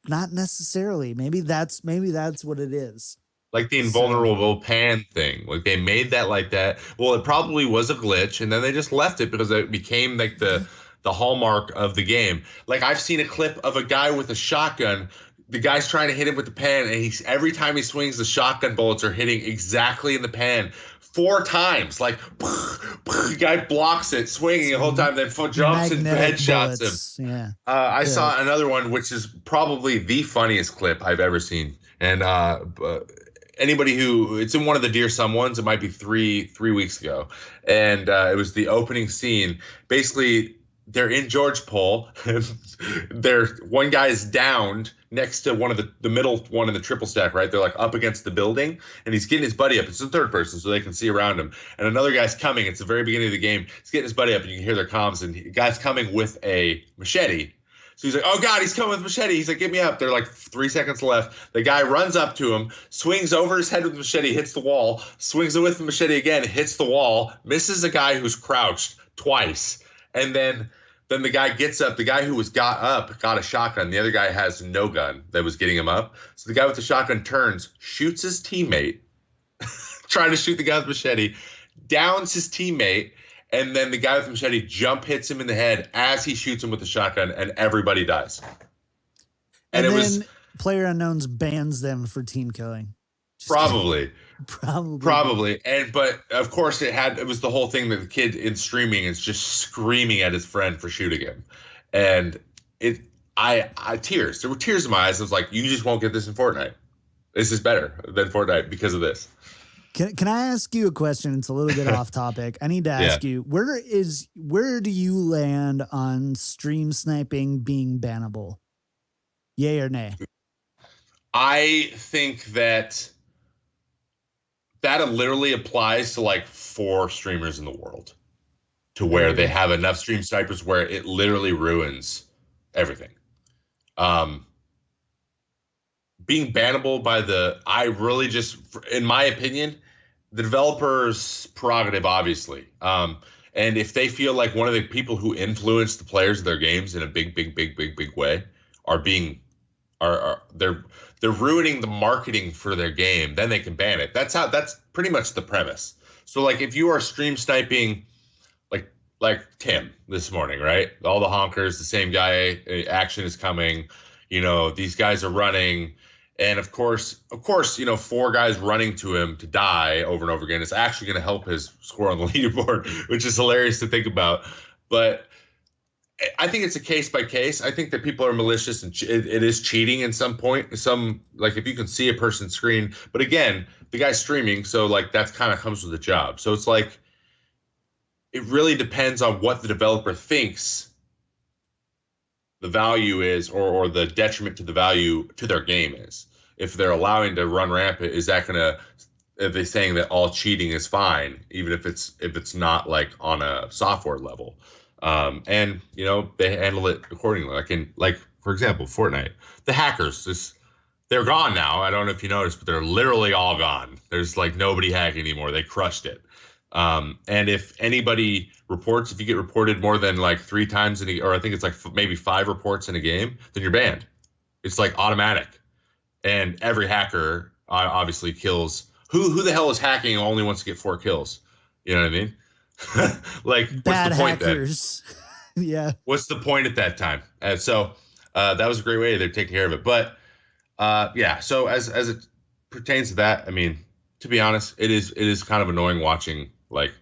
Not necessarily. Maybe that's what it is. Like the invulnerable pan thing. Like they made that like that. Well, it probably was a glitch, and then they just left it because it became like the hallmark of the game. Like I've seen a clip of a guy with a shotgun. The guy's trying to hit him with the pan, and every time he swings, the shotgun bullets are hitting exactly in the pan 4 times. Like the guy blocks it, swinging the whole time, then jumps and headshots him. Yeah. I saw another one, which is probably the funniest clip I've ever seen, and anybody it's in one of the Dear Someones. It might be three weeks ago, and it was the opening scene. Basically, they're in George Pole. One guy is downed next to one of the middle one in the triple stack, right? They're like up against the building, and he's getting his buddy up. It's the third person, so they can see around him. And another guy's coming. It's the very beginning of the game. He's getting his buddy up, and you can hear their comms. And the guy's coming with a machete. So he's like, oh, God, he's coming with a machete. He's like, get me up. They're like 3 seconds left. The guy runs up to him, swings over his head with the machete, hits the wall, swings it with the machete again, hits the wall, misses a guy who's crouched twice. And then the guy gets up. The guy who was got up got a shotgun. The other guy has no gun that was getting him up. So the guy with the shotgun turns, shoots his teammate, trying to shoot the guy with the machete, downs his teammate, and then the guy with the machete hits him in the head as he shoots him with the shotgun, and everybody dies. And it then was PlayerUnknown's bans them for team killing. Probably. Probably did. Probably. But of course it was the whole thing that the kid in streaming is just screaming at his friend for shooting him. And it I tears. There were tears in my eyes. I was like, you just won't get this in Fortnite. This is better than Fortnite because of this. Can I ask you a question? It's a little bit off topic. I need to Yeah. ask you, where do you land on stream sniping being bannable? Yay or nay? I think that literally applies to like 4 streamers in the world, to where they have enough stream snipers where it literally ruins everything. Being bannable by I really just, in my opinion, the developer's prerogative, obviously. And if they feel like one of the people who influence the players of their games in a big way they're ruining the marketing for their game, then they can ban it. That's pretty much the premise. So like if you are stream sniping like Tim this morning, right? All the honkers, the same guy, action is coming, these guys are running, and of course, 4 guys running to him to die over and over again is actually going to help his score on the leaderboard, which is hilarious to think about. But I think it's a case by case. I think that people are malicious and it is cheating in some point. Like if you can see a person's screen, but again, the guy's streaming, so like that's kind of comes with the job. So it's like it really depends on what the developer thinks the value is, or the detriment to the value to their game is. If they're allowing to run rampant, is that gonna? Are they saying that all cheating is fine, even if it's not like on a software level? And they handle it accordingly. Like for example, Fortnite, the hackers, they're gone now. I don't know if you noticed, but they're literally all gone. There's like nobody hacking anymore. They crushed it. And if anybody reports, if you get reported more than like 3 times or I think it's like maybe 5 reports in a game, then you're banned. It's like automatic. And every hacker obviously kills. Who the hell is hacking and only wants to get 4 kills? You know what I mean? Like, bad what's the point hackers. Yeah. What's the point at that time? And so that was a great way they're taking care of it. But yeah, so as it pertains to that, I mean, to be honest, it is kind of annoying watching like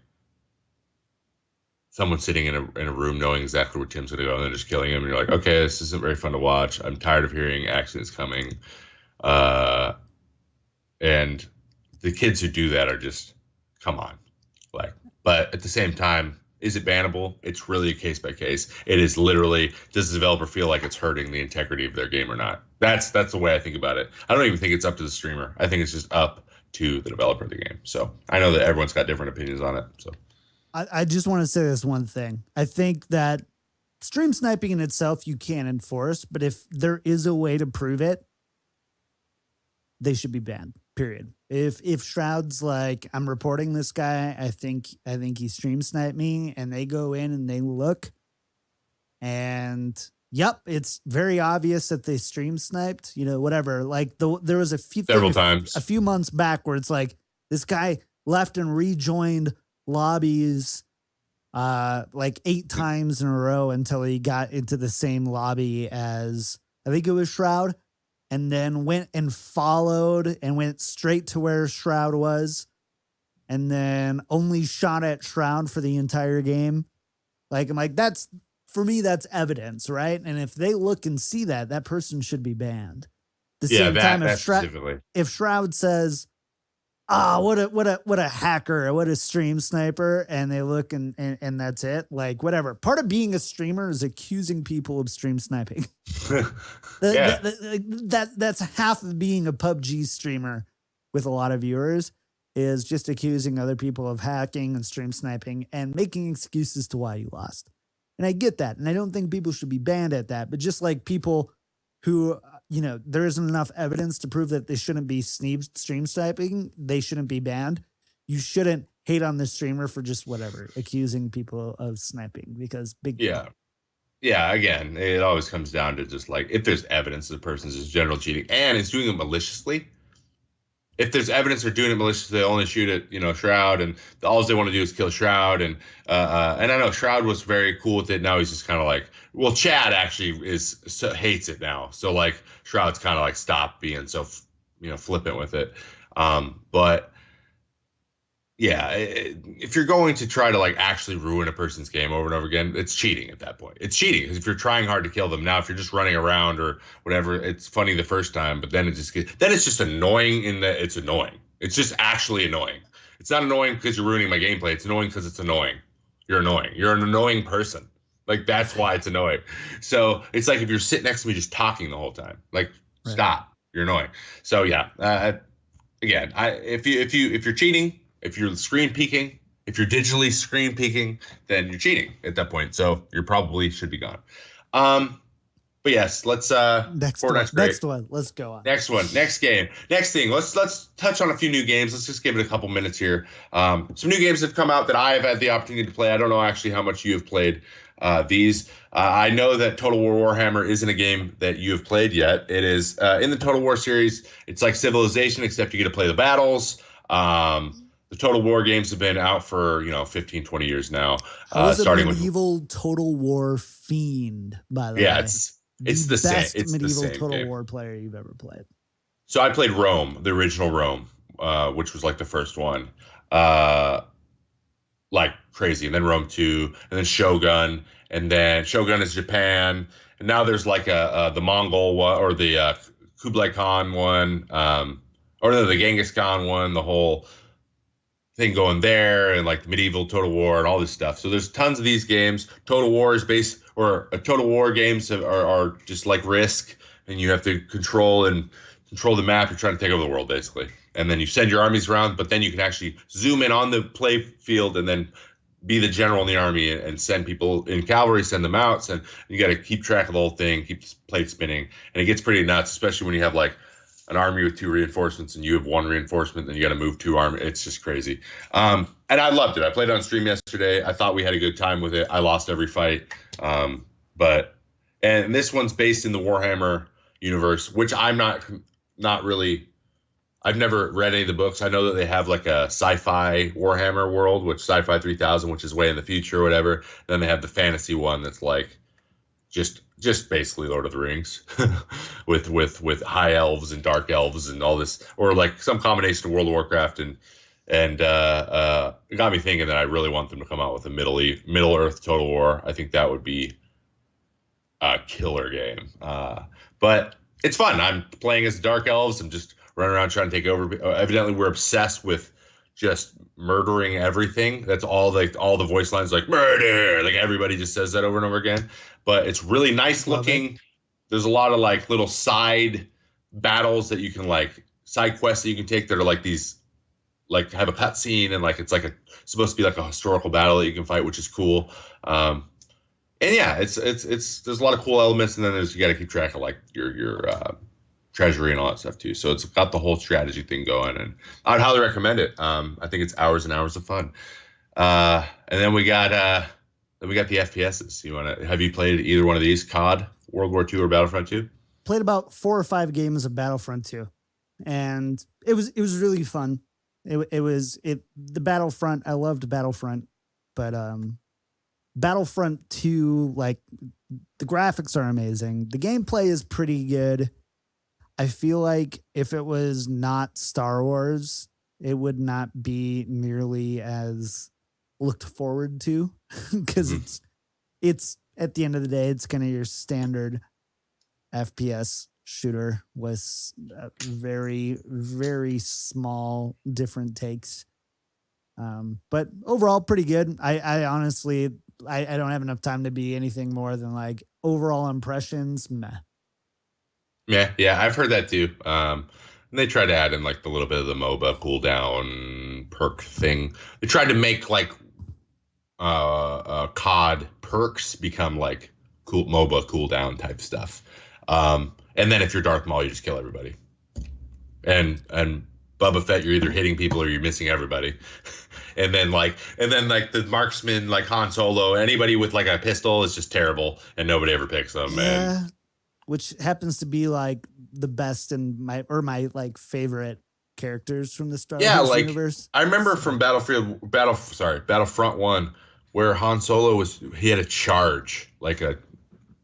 someone sitting in a room knowing exactly where Tim's gonna go and then just killing him, and you're like, okay, this isn't very fun to watch. I'm tired of hearing accidents coming. And the kids who do that are just, come on. Like, but at the same time, is it bannable? It's really a case by case. It is literally, does the developer feel like it's hurting the integrity of their game or not? That's the way I think about it. I don't even think it's up to the streamer. I think it's just up to the developer of the game. So I know that everyone's got different opinions on it. So I just want to say this one thing. I think that stream sniping in itself you can't enforce, but if there is a way to prove it, they should be banned. Period. If Shroud's like, I'm reporting this guy, I think he stream sniped me, and they go in and they look, and yep, it's very obvious that they stream sniped, whatever. Like there was several times a few months back where it's like this guy left and rejoined lobbies like 8 times in a row until he got into the same lobby as, I think it was Shroud, and then went and followed and went straight to where Shroud was, and then only shot at Shroud for the entire game. Like, I'm like, for me, that's evidence, right? And if they look and see that person should be banned. At the same time, if Shroud says, what a hacker, what a stream sniper, and they look and that's it, like, whatever. Part of being a streamer is accusing people of stream sniping. That's half of being a PUBG streamer with a lot of viewers, is just accusing other people of hacking and stream sniping and making excuses to why you lost. And I get that. And I don't think people should be banned at that. But just like people who, there isn't enough evidence to prove that they shouldn't be stream sniping, they shouldn't be banned. You shouldn't hate on the streamer for just whatever, accusing people of sniping, because big deal. Yeah, again, it always comes down to just like, if there's evidence the person's just general cheating and is doing it maliciously. If there's evidence they're doing it maliciously, they only shoot at Shroud, and all they want to do is kill Shroud. And I know Shroud was very cool with it. Now he's just kind of like, well, Chad actually hates it now. So like Shroud's kind of like, stop being so flippant with it. But yeah, if you're going to try to like actually ruin a person's game over and over again, it's cheating at that point. It's cheating because if you're trying hard to kill them. Now, if you're just running around or whatever, it's funny the first time, but then then it's just annoying in that it's annoying. It's just actually annoying. It's not annoying because you're ruining my gameplay. It's annoying because it's annoying. You're annoying. You're an annoying person. Like that's why it's annoying. So it's like if you're sitting next to me just talking the whole time, like Right. stop. You're annoying. So yeah, again, if you're cheating, if you're screen peeking, if you're digitally screen peeking, then you're cheating at that point. So you probably should be gone. But yes, let's Next Fortnite's one. great. Next one. Let's go on. Next one, next game, next thing. Let's touch on a few new games. Let's just give it a couple minutes here. Some new games have come out that I have had the opportunity to play. I don't know actually how much you have played these. I know that Total War Warhammer isn't a game that you have played yet. It is in the Total War series. It's like Civilization, except you get to play the battles. The Total War games have been out for 15, 20 years now. I was a starting medieval Total War fiend, by the yeah, way. it's the same. Best It's medieval the same Total game. War player you've ever played. So I played Rome, the original Rome, which was like the first one, like crazy. And then Rome 2, and then Shogun, and then Shogun is Japan. And now there's like the Mongol one, or the Kublai Khan one, or the Genghis Khan one, the whole thing going there, and like medieval Total War and all this stuff. So there's tons of these games. Total War is based, or Total War games are just like Risk, and you have to control the map. You're trying to take over the world basically, and then you send your armies around. But then you can actually zoom in on the play field and then be the general in the army and send people in cavalry, send them out. And you got to keep track of the whole thing, keep the plate spinning, and it gets pretty nuts, especially when you have like an army with 2 reinforcements and you have 1 reinforcement, then you got to move 2 army. It's just crazy. And I loved it. I played it on stream yesterday. I thought we had a good time with it. I lost every fight. And this one's based in the Warhammer universe, which I'm not really. I've never read any of the books. I know that they have like a sci-fi Warhammer world, which Sci-Fi 3000, which is way in the future or whatever. Then they have the fantasy one that's like just basically Lord of the Rings with high elves and dark elves and all this, or like some combination of World of Warcraft and it got me thinking that I really want them to come out with a Middle Earth Total War. I think that would be a killer game. But it's fun. I'm playing as dark elves. I'm just running around trying to take over. Evidently, we're obsessed with just murdering everything. That's all the voice lines, like murder. Like everybody just says that over and over again. But it's really nice looking. There's a lot of like little side battles that you can like side quests that you can take that are like these, like have a cutscene and like it's like supposed to be like a historical battle that you can fight, which is cool. And yeah, it's there's a lot of cool elements, and then you got to keep track of like your treasury and all that stuff too. So it's got the whole strategy thing going, and I'd highly recommend it. I think it's hours and hours of fun. And then we got the FPSs. Have you played either one of these, COD, World War II, or Battlefront 2? Played about 4 or 5 games of Battlefront 2, and it was really fun. The Battlefront. I loved Battlefront, but Battlefront 2, like the graphics are amazing. The gameplay is pretty good. I feel like if it was not Star Wars, it would not be nearly as looked forward to, because it's at the end of the day, it's kind of your standard FPS shooter with very, very small different takes. But overall, pretty good. I honestly, I don't have enough time to be anything more than like overall impressions. Meh. Yeah, I've heard that too. And they tried to add in like the little bit of the MOBA cooldown perk thing. They tried to make like COD perks become like cool MOBA cooldown type stuff. And then if you're Darth Maul, you just kill everybody. And Boba Fett, you're either hitting people or you're missing everybody. and then the marksman, like Han Solo, anybody with like a pistol is just terrible, and nobody ever picks them. Yeah, which happens to be like the best in my like favorite characters from the Star Wars universe. I remember from Battlefront 1, where Han Solo he had a charge, like a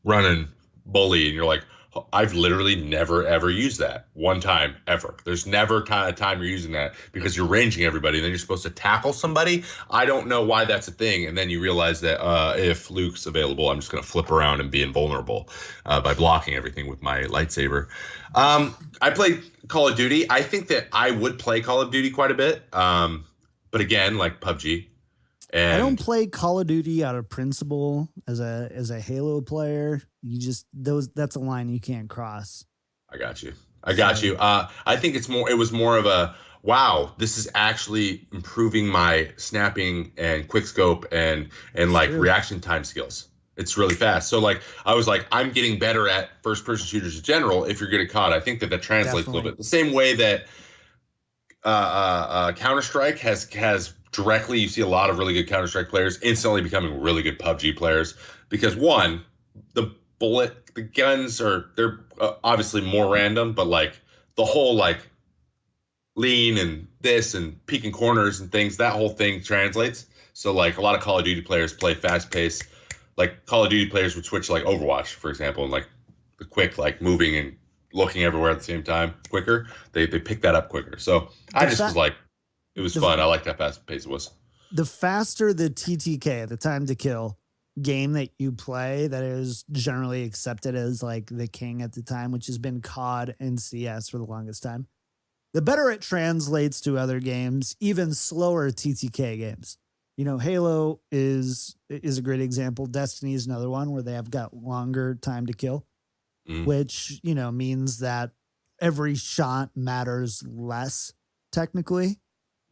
running bully, and you're like, I've literally never ever used that one time ever. There's never kind of time you're using that because you're ranging everybody and then you're supposed to tackle somebody. I don't know why that's a thing. And then you realize that if Luke's available, I'm just going to flip around and be invulnerable by blocking everything with my lightsaber. I played Call of Duty. I think that I would play Call of Duty quite a bit. But again, like PUBG. I don't And play Call of Duty out of principle as a Halo player. You just that's a line you can't cross. I got you. I got you. I think it was more of a, wow, this is actually improving my snapping and quick scope and like True. reaction time skills. It's really fast. So like, I was like, I'm getting better at first person shooters in general. If you're getting caught, I think that translates a little Definitely. bit the same way that Counter Strike has directly. You see a lot of really good Counter Strike players instantly becoming really good PUBG players because one, the guns they're obviously more random, but like the whole like lean and this and peeking corners and things, that whole thing translates. So like a lot of Call of Duty players play fast pace. Like Call of Duty players would switch to like Overwatch, for example, and like the quick like moving and looking everywhere at the same time quicker. They pick that up quicker. So I The just fa- was like, it was the fun. I liked how fast pace it was. the faster the TTK, the time to kill game that you play, that is generally accepted as like the king at the time, which has been COD and CS for the longest time, the better it translates to other games, even slower TTK games. You know, Halo is a great example. Destiny is another one where they have got longer time to kill, Mm, which, you know, means that every shot matters less technically,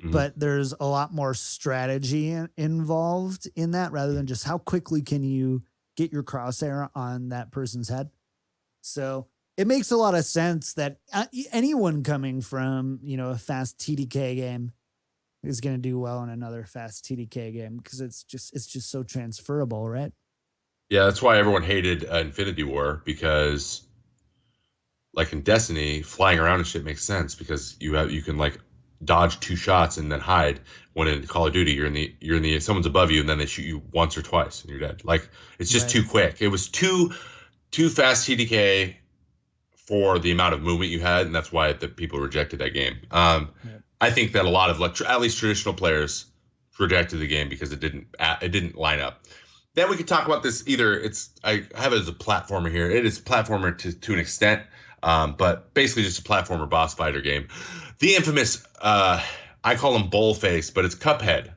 mm, but there's a lot more strategy involved in that rather than just how quickly can you get your crosshair on that person's head. So it makes a lot of sense that anyone coming from, you know, a fast TDK game is going to do well in another fast TDK game because it's just so transferable, right? yeah, that's why everyone hated Infinity War because like in Destiny, flying around and shit makes sense because you can like dodge two shots and then hide. When in Call of Duty, you're in the someone's above you and then they shoot you once or twice and you're dead. Like it's just Right. too quick. It was too fast TDK for the amount of movement you had, and that's why the people rejected that game. Right. I think that a lot of at least traditional players rejected the game because it didn't line up. Then we could talk about this. Either I have it as a platformer here. It is a platformer to an extent, but basically just a platformer boss fighter game. The infamous, I call him Bullface, but it's Cuphead.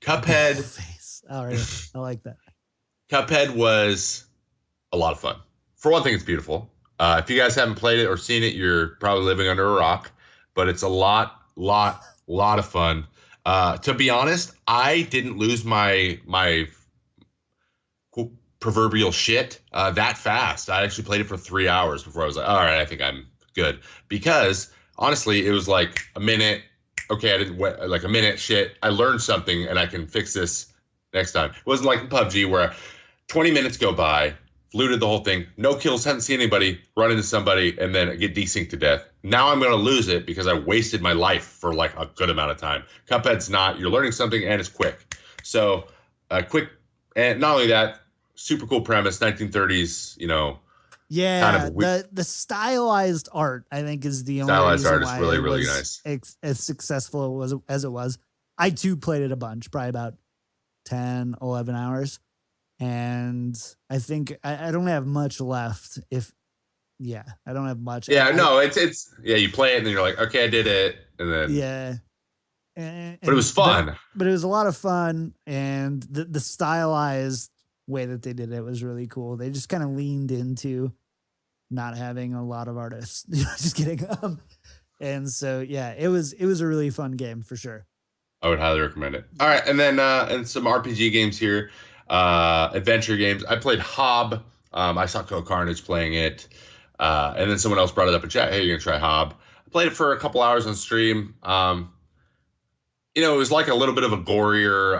Cuphead. Face. All right. I like that. Cuphead was a lot of fun. For one thing, it's beautiful. If you guys haven't played it or seen it, you're probably living under a rock. But it's a lot of fun. To be honest, I didn't lose my proverbial shit that fast. I actually played it for 3 hours before I was like, all right, I think I'm good. Because honestly, it was like a minute. Okay, I didn't like a minute. Shit, I learned something and I can fix this next time. It wasn't like PUBG where 20 minutes go by, looted the whole thing, no kills, haven't seen anybody, run into somebody, and then get desynced to death. Now I'm going to lose it because I wasted my life for like a good amount of time. Cuphead's not. You're learning something and it's quick. So quick, and not only that, super cool premise, 1930s, kind Yeah, of the stylized art I think is the only stylized reason art is why really, it really was nice. as successful as it was. I too played it a bunch, probably about 10, 11 hours. And I think I don't have much left. I don't have much. Yeah, no, yeah, you play it and then you're like, okay, I did it. And then, Yeah. but it was But fun. it was a lot of fun, and the stylized way that they did it was really cool. They just kind of leaned into not having a lot of artists. Just kidding. And so yeah, it was a really fun game for sure. I would highly recommend it. All right, and then and some RPG games here, adventure games. I played Hob. I saw Co Carnage playing it, and then someone else brought it up in chat. Hey, you're gonna try Hob. I played it for a couple hours on stream. It was like a little bit of a gorier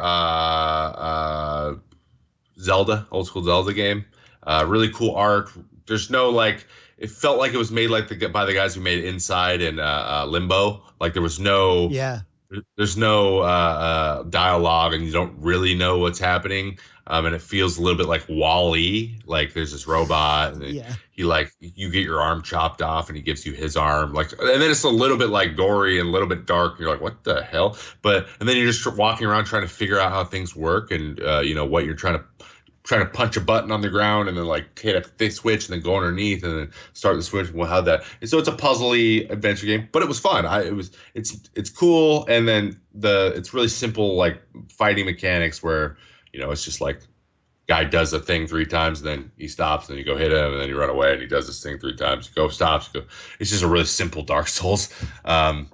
Zelda, old school Zelda game. Really cool art. There's no like. It felt like it was made like by the guys who made Inside and Limbo. Like there was no Yeah. There's no dialogue, and you don't really know what's happening. And it feels a little bit like Wall-E. Like there's this robot, and Yeah, he like you get your arm chopped off, and he gives you his arm. Like, and then it's a little bit like gory and a little bit dark. And you're like, what the hell? And then you're just walking around trying to figure out how things work, and what you're trying to punch a button on the ground and then like hit a thick switch and then go underneath and then start the switch. Well, how that? And so it's a puzzly adventure game, but it was fun. It's cool, and then it's really simple like fighting mechanics where it's just like guy does a thing 3 times and then he stops and then you go hit him and then you run away and he does this thing 3 times. You go stops. You go. It's just a really simple Dark Souls. But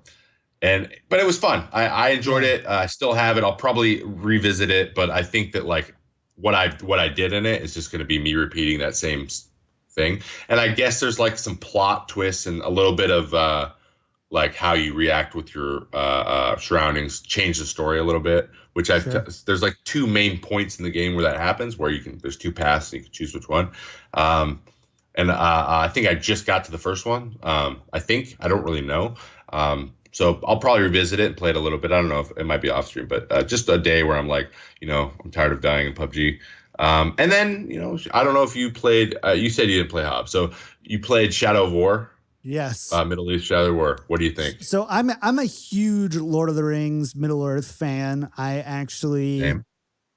it was fun. I enjoyed yeah, it. I still have it. I'll probably revisit it, but I think that like what I did in it is just going to be me repeating that same thing. And I guess there's like some plot twists and a little bit of like how you react with your surroundings change the story a little bit. Which sure. there's like 2 main points in the game where that happens, where there's 2 paths and you can choose which one. And I think I just got to the first one. I don't really know. So I'll probably revisit it and play it a little bit. I don't know if it might be off stream, but just a day where I'm like, I'm tired of dying in Pubg. And then, I don't know if you played, you said you didn't play Hob. So you played Shadow of War, Yes. Middle East Shadow of War. What do you think? So I'm a huge Lord of the Rings Middle Earth fan. Same.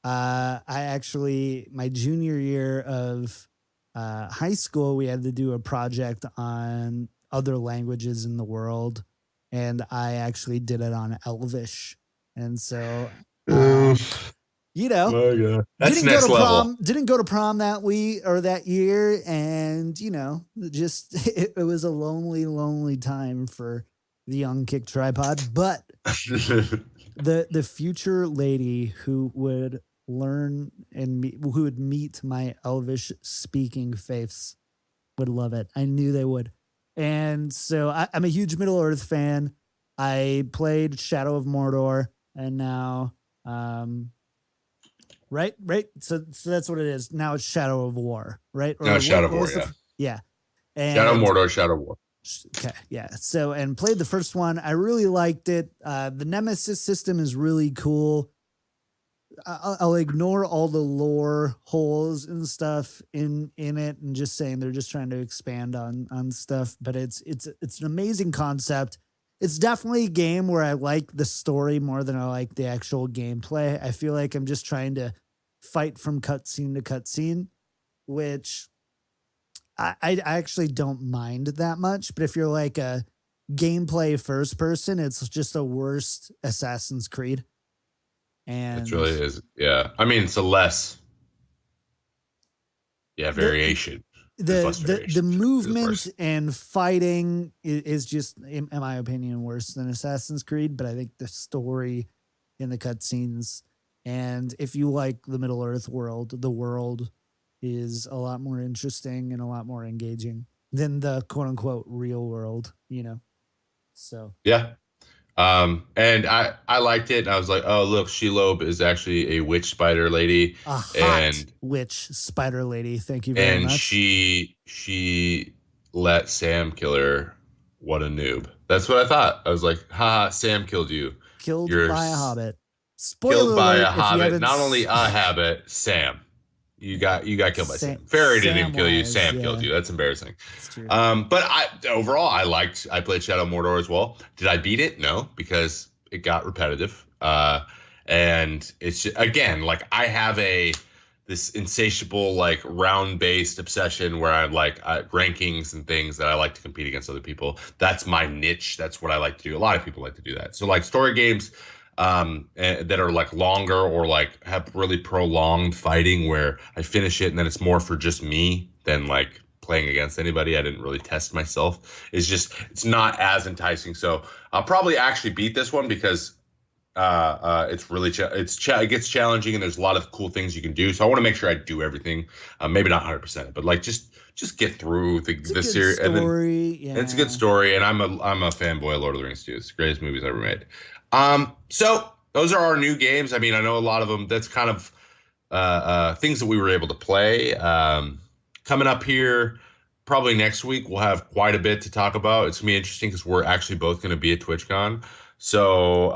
I actually my junior year of high school, we had to do a project on other languages in the world, and I actually did it on Elvish. And so, Oof. you know, My God. That's next level. didn't go to prom that week or that year, and just it was a lonely time for the young kick tripod. But the future lady who would learn who would meet my Elvish speaking faiths would love it. I knew they would. And so I'm a huge Middle Earth fan. I played Shadow of Mordor, and now right. So that's what it is. Now it's Shadow of War, right? Or No, Shadow of what War, was yeah. yeah. Shadow of And Mordor, Shadow of War. okay, yeah. So and played the first one. I really liked it. The Nemesis system is really cool. I'll ignore all the lore holes and stuff in it, and just saying they're just trying to expand on stuff. But it's an amazing concept. It's definitely a game where I like the story more than I like the actual gameplay. I feel like I'm just trying to fight from cutscene to cutscene, which I actually don't mind that much. But if you're like a gameplay first person, it's just a worst Assassin's Creed. It And really is. Yeah. I mean, it's a less, the variation. There's the less the variation. It's movement worse. and fighting is just, in my opinion, worse than Assassin's Creed. But I think the story in the cutscenes, and if you like the Middle Earth world, the world is a lot more interesting and a lot more engaging than the quote unquote real world. So Yeah. And I liked it. And I was like, oh, look, Shelob is actually a witch spider lady. a hot And witch spider lady. Thank you very and much. she let Sam kill her. What a noob. That's what I thought. I was like, haha, Sam killed you. Killed You're by a hobbit. killed Spoiler by a alert if you hobbit. haven't. Not only a habit, Sam. You got killed by Sam. Fairy didn't even kill you. Samwise, Sam killed yeah, you. That's embarrassing. it's true. But overall I played Shadow of Mordor as well. Did I beat it? No, because it got repetitive. And it's again like I have this insatiable like round based obsession where I'm like rankings and things that I like to compete against other people. That's my niche. That's what I like to do. A lot of people like to do that. So like story games that are like longer or like have really prolonged fighting where I finish it and then it's more for just me than like playing against anybody. I didn't really test myself. It's not as enticing. So I'll probably actually beat this one because it's really it gets challenging and there's a lot of cool things you can do. So I want to make sure I do everything. Maybe not 100%, but like just get through It's a the good series, and then story. it's a good Yeah. story. And I'm a fanboy of Lord of the Rings too. It's the greatest movies ever made. So those are our new games. I mean, I know a lot of them. That's kind of things that we were able to play. Coming up here, probably next week, we'll have quite a bit to talk about. It's gonna be interesting because we're actually both gonna be at TwitchCon. So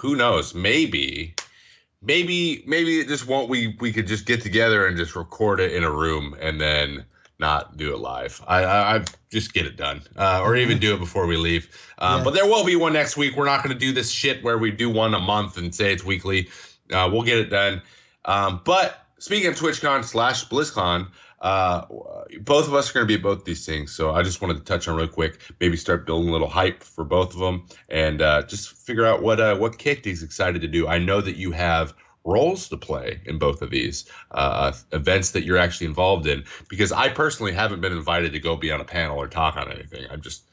who knows? Maybe it just won't. We could just get together and just record it in a room and then not do it live. I just get it done, or even do it before we leave. Yeah. But there will be one next week. We're not going to do this shit where we do one a month and say it's weekly. We'll get it done. But speaking of TwitchCon/BlizzCon, both of us are going to be at both these things. So I just wanted to touch on real quick, maybe start building a little hype for both of them, and just figure out what Kicked is excited to do. I know that you have roles to play in both of these events that you're actually involved in, because I personally haven't been invited to go be on a panel or talk on anything. I'm just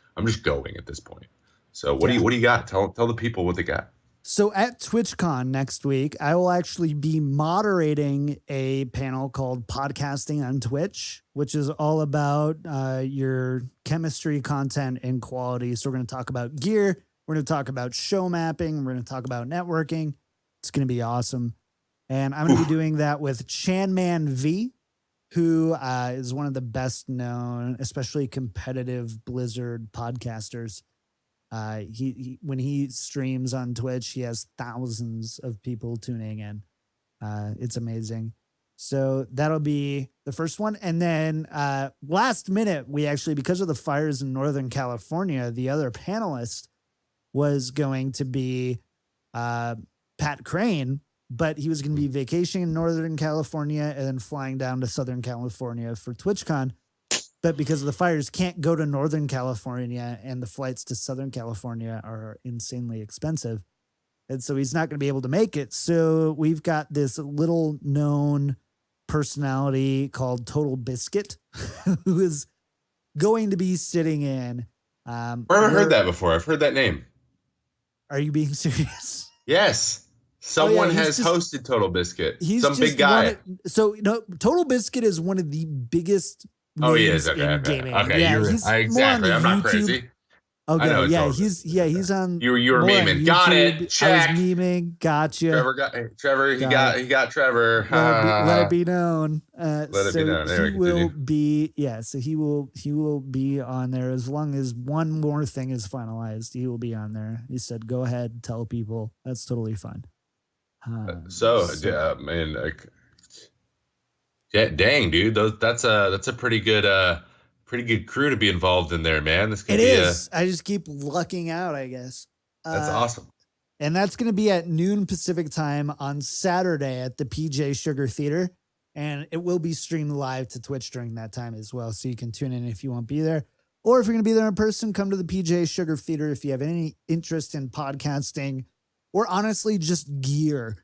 going at this point. So what do you got? Tell the people what they got. So at TwitchCon next week, I will actually be moderating a panel called Podcasting on Twitch, which is all about your chemistry, content, and quality. So we're going to talk about gear. We're going to talk about show mapping. We're going to talk about networking. It's going to be awesome. And I'm going to be doing that with Chanman V, who is one of the best known, especially competitive Blizzard podcasters. He when he streams on Twitch, he has thousands of people tuning in. It's amazing. So that'll be the first one. And then last minute, we actually, because of the fires in Northern California, the other panelist was going to be Pat Crane, but he was going to be vacationing in Northern California and then flying down to Southern California for TwitchCon. But because of the fires, can't go to Northern California, and the flights to Southern California are insanely expensive. And so he's not going to be able to make it. So we've got this little known personality called Total Biscuit, who is going to be sitting in. Where have I heard that before? I've heard that name. Are you being serious? Yes. Someone has hosted Total Biscuit. He's some big guy. Total Biscuit is one of the biggest he is. Okay. In gaming. Okay. Yeah, exactly. I'm not crazy. Okay. Yeah. He's on. You were memeing. Got it. Check. I was memeing. Gotcha. Trevor. He got Trevor. Let it be known. Let it be known. Anyway, he will be. Yeah. So he will be on there as long as one more thing is finalized. He will be on there. He said, "Go ahead, tell people." That's totally fine. Dang, dude, that's a pretty good crew to be involved in there, man. It is. I just keep lucking out, I guess. That's awesome. And that's going to be at noon Pacific time on Saturday at the PJ Sugar Theater, and it will be streamed live to Twitch during that time as well. So you can tune in if you won't be there, or if you're going to be there in person, come to the PJ Sugar Theater if you have any interest in podcasting. Or honestly, just gear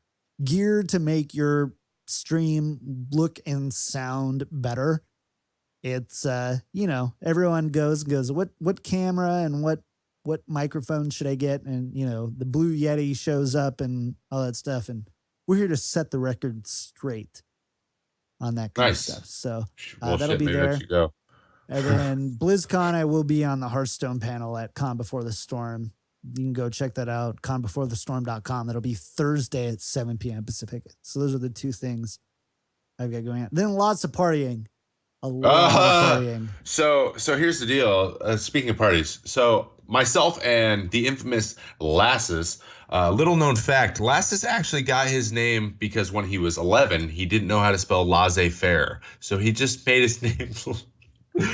to make your stream look and sound better. It's everyone goes what camera and what microphone should I get, and the Blue Yeti shows up and all that stuff, and we're here to set the record straight on that kind of stuff. So that'll be there. And then BlizzCon, I will be on the Hearthstone panel at Con Before the Storm. You can go check that out, conbeforethestorm.com. That'll be Thursday at 7 p.m. Pacific. So those are the two things I've got going on. Then lots of partying. A lot of partying. So here's the deal. Speaking of parties, so myself and the infamous Lassus, little known fact, Lassus actually got his name because when he was 11, he didn't know how to spell laissez-faire. So he just made his name,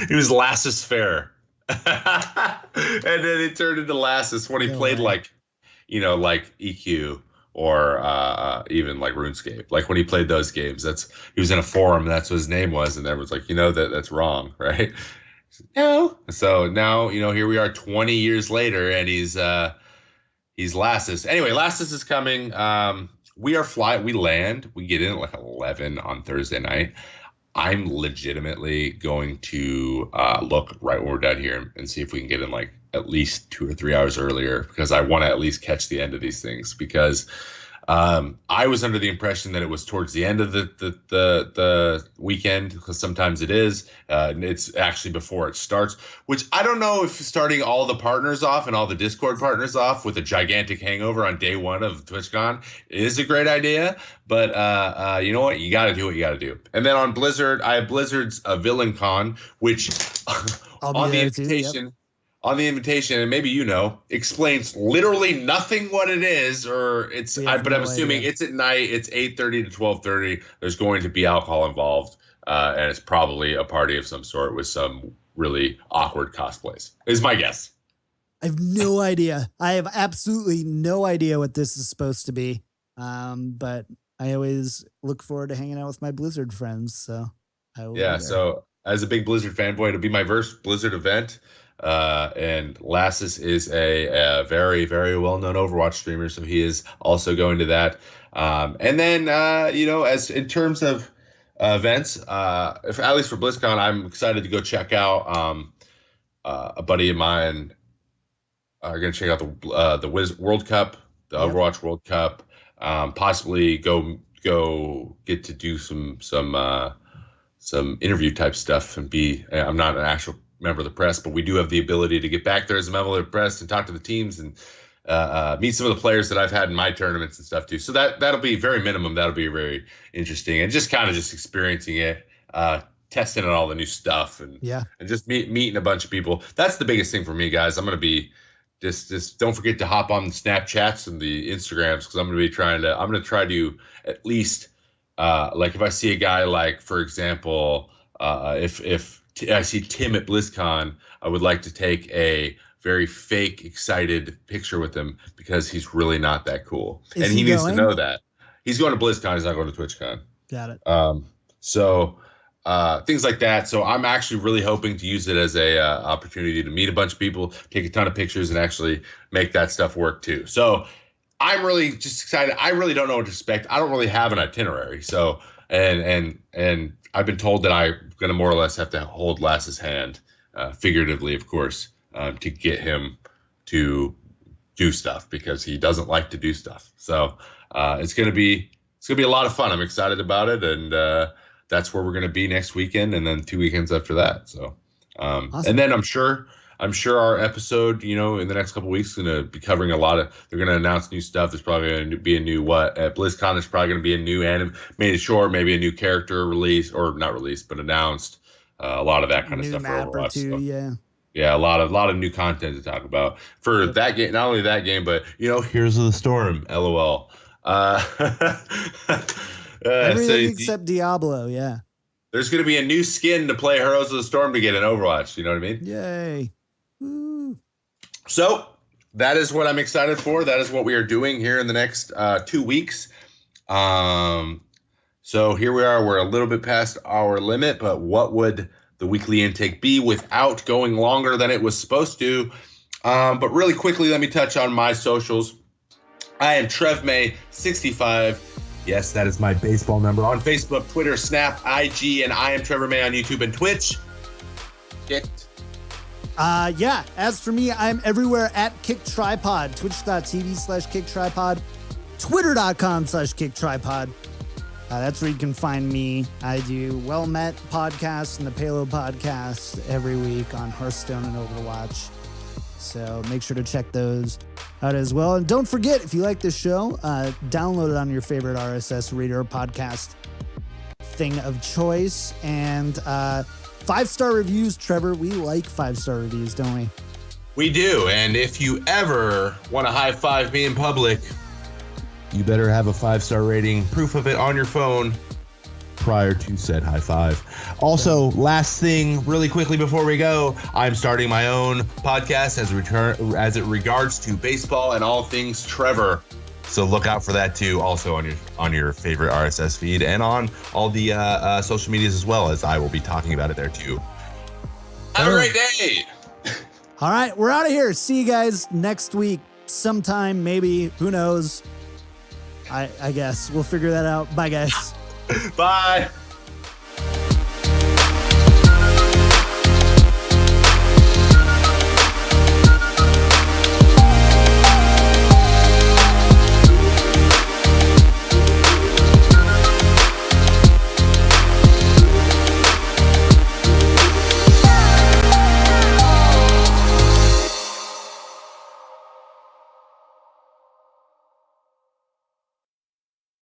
he was Lassus Fair. And then it turned into Lassus when he played like EQ or even like RuneScape. Like when he played those games, he was in a forum, that's what his name was, and everyone's like, that's wrong, right? No. So now, here we are 20 years later, and he's Lassus. Anyway, Lassus is coming. We land, we get in at like 11 on Thursday night. I'm legitimately going to look right when we're done here and see if we can get in like at least 2 or 3 hours earlier, because I want to at least catch the end of these things, because I was under the impression that it was towards the end of the weekend, because sometimes it is. And it's actually before it starts, which I don't know if starting all the partners off and all the Discord partners off with a gigantic hangover on day one of TwitchCon is a great idea. But you know what? You got to do what you got to do. And then on Blizzard, I have Blizzard's Villain Con, which on the invitation. on the invitation, and maybe explains literally nothing what it is, or but I'm assuming it's at night. It's 8:30 to 12:30. There's going to be alcohol involved, and it's probably a party of some sort with some really awkward cosplays, is my guess. I have no idea. I have absolutely no idea what this is supposed to be. But I always look forward to hanging out with my Blizzard friends. So I will. Yeah. So as a big Blizzard fanboy, it'll be my first Blizzard event. And Lassus is a very, very well-known Overwatch streamer, so he is also going to that. And then, as in terms of events, if at least for BlizzCon, I'm excited to go check out a buddy of mine. Are going to check out the World Cup, the Overwatch World Cup. Possibly go get to do some interview type stuff and I'm not an actual member of the press, but we do have the ability to get back there as a member of the press and talk to the teams and meet some of the players that I've had in my tournaments and stuff too. So that'll be very minimum. That'll be very interesting, and just kind of just experiencing it, testing out all the new stuff, and just meeting a bunch of people. That's the biggest thing for me, guys. I'm going to be just don't forget to hop on the Snapchats and the Instagrams, because I'm going to try to at least like if I see a guy, like for example, if I see Tim at BlizzCon, I would like to take a very fake, excited picture with him, because he's really not that cool. And he needs to know that. He's going to BlizzCon. He's not going to TwitchCon. Got it. So things like that. So I'm actually really hoping to use it as a opportunity to meet a bunch of people, take a ton of pictures, and actually make that stuff work too. So I'm really just excited. I really don't know what to expect. I don't really have an itinerary. So and I've been told that I'm going to more or less have to hold Lass's hand, figuratively, of course, to get him to do stuff, because he doesn't like to do stuff. So it's going to be a lot of fun. I'm excited about it, and that's where we're going to be next weekend, and then 2 weekends after that. So, awesome. And then I'm sure our episode, in the next couple of weeks, is going to be covering they're going to announce new stuff. There's probably going to be a new at BlizzCon. There's probably going to be a new animated short, maybe a new character release, or not released, but announced. A lot of that kind of stuff for Overwatch. Yeah, a lot of new content to talk about for that game. Not only that game, but Heroes of the Storm. LOL. Everything except Diablo. Yeah. There's going to be a new skin to play Heroes of the Storm to get in Overwatch. You know what I mean? Yay. Woo. So that is what I'm excited for. That is what we are doing here in the next 2 weeks. So here we are. We're a little bit past our limit, but what would the weekly intake be without going longer than it was supposed to? But really quickly, let me touch on my socials. I am TrevMay65. Yes, that is my baseball number on Facebook, Twitter, Snap, IG, and I am Trevor May on YouTube and Twitch. As for me, I'm everywhere at KickTripod, twitch.tv/KickTripod, twitter.com/KickTripod. That's where you can find me. I do Well Met podcast and the Payload podcast every week on Hearthstone and Overwatch. So make sure to check those out as well. And don't forget, if you like this show, download it on your favorite RSS reader podcast thing of choice. And 5-star reviews, Trevor. We like 5-star reviews, don't we? We do. And if you ever want to high five me in public, you better have a 5-star rating, proof of it on your phone prior to said high five. Also, last thing, really quickly before we go, I'm starting my own podcast as it regards to baseball and all things Trevor. So look out for that too. Also on your favorite RSS feed and on all the social medias as well, as I will be talking about it there too. Have a great day. All right, we're out of here. See you guys next week sometime, maybe. Who knows? I guess we'll figure that out. Bye, guys. Bye.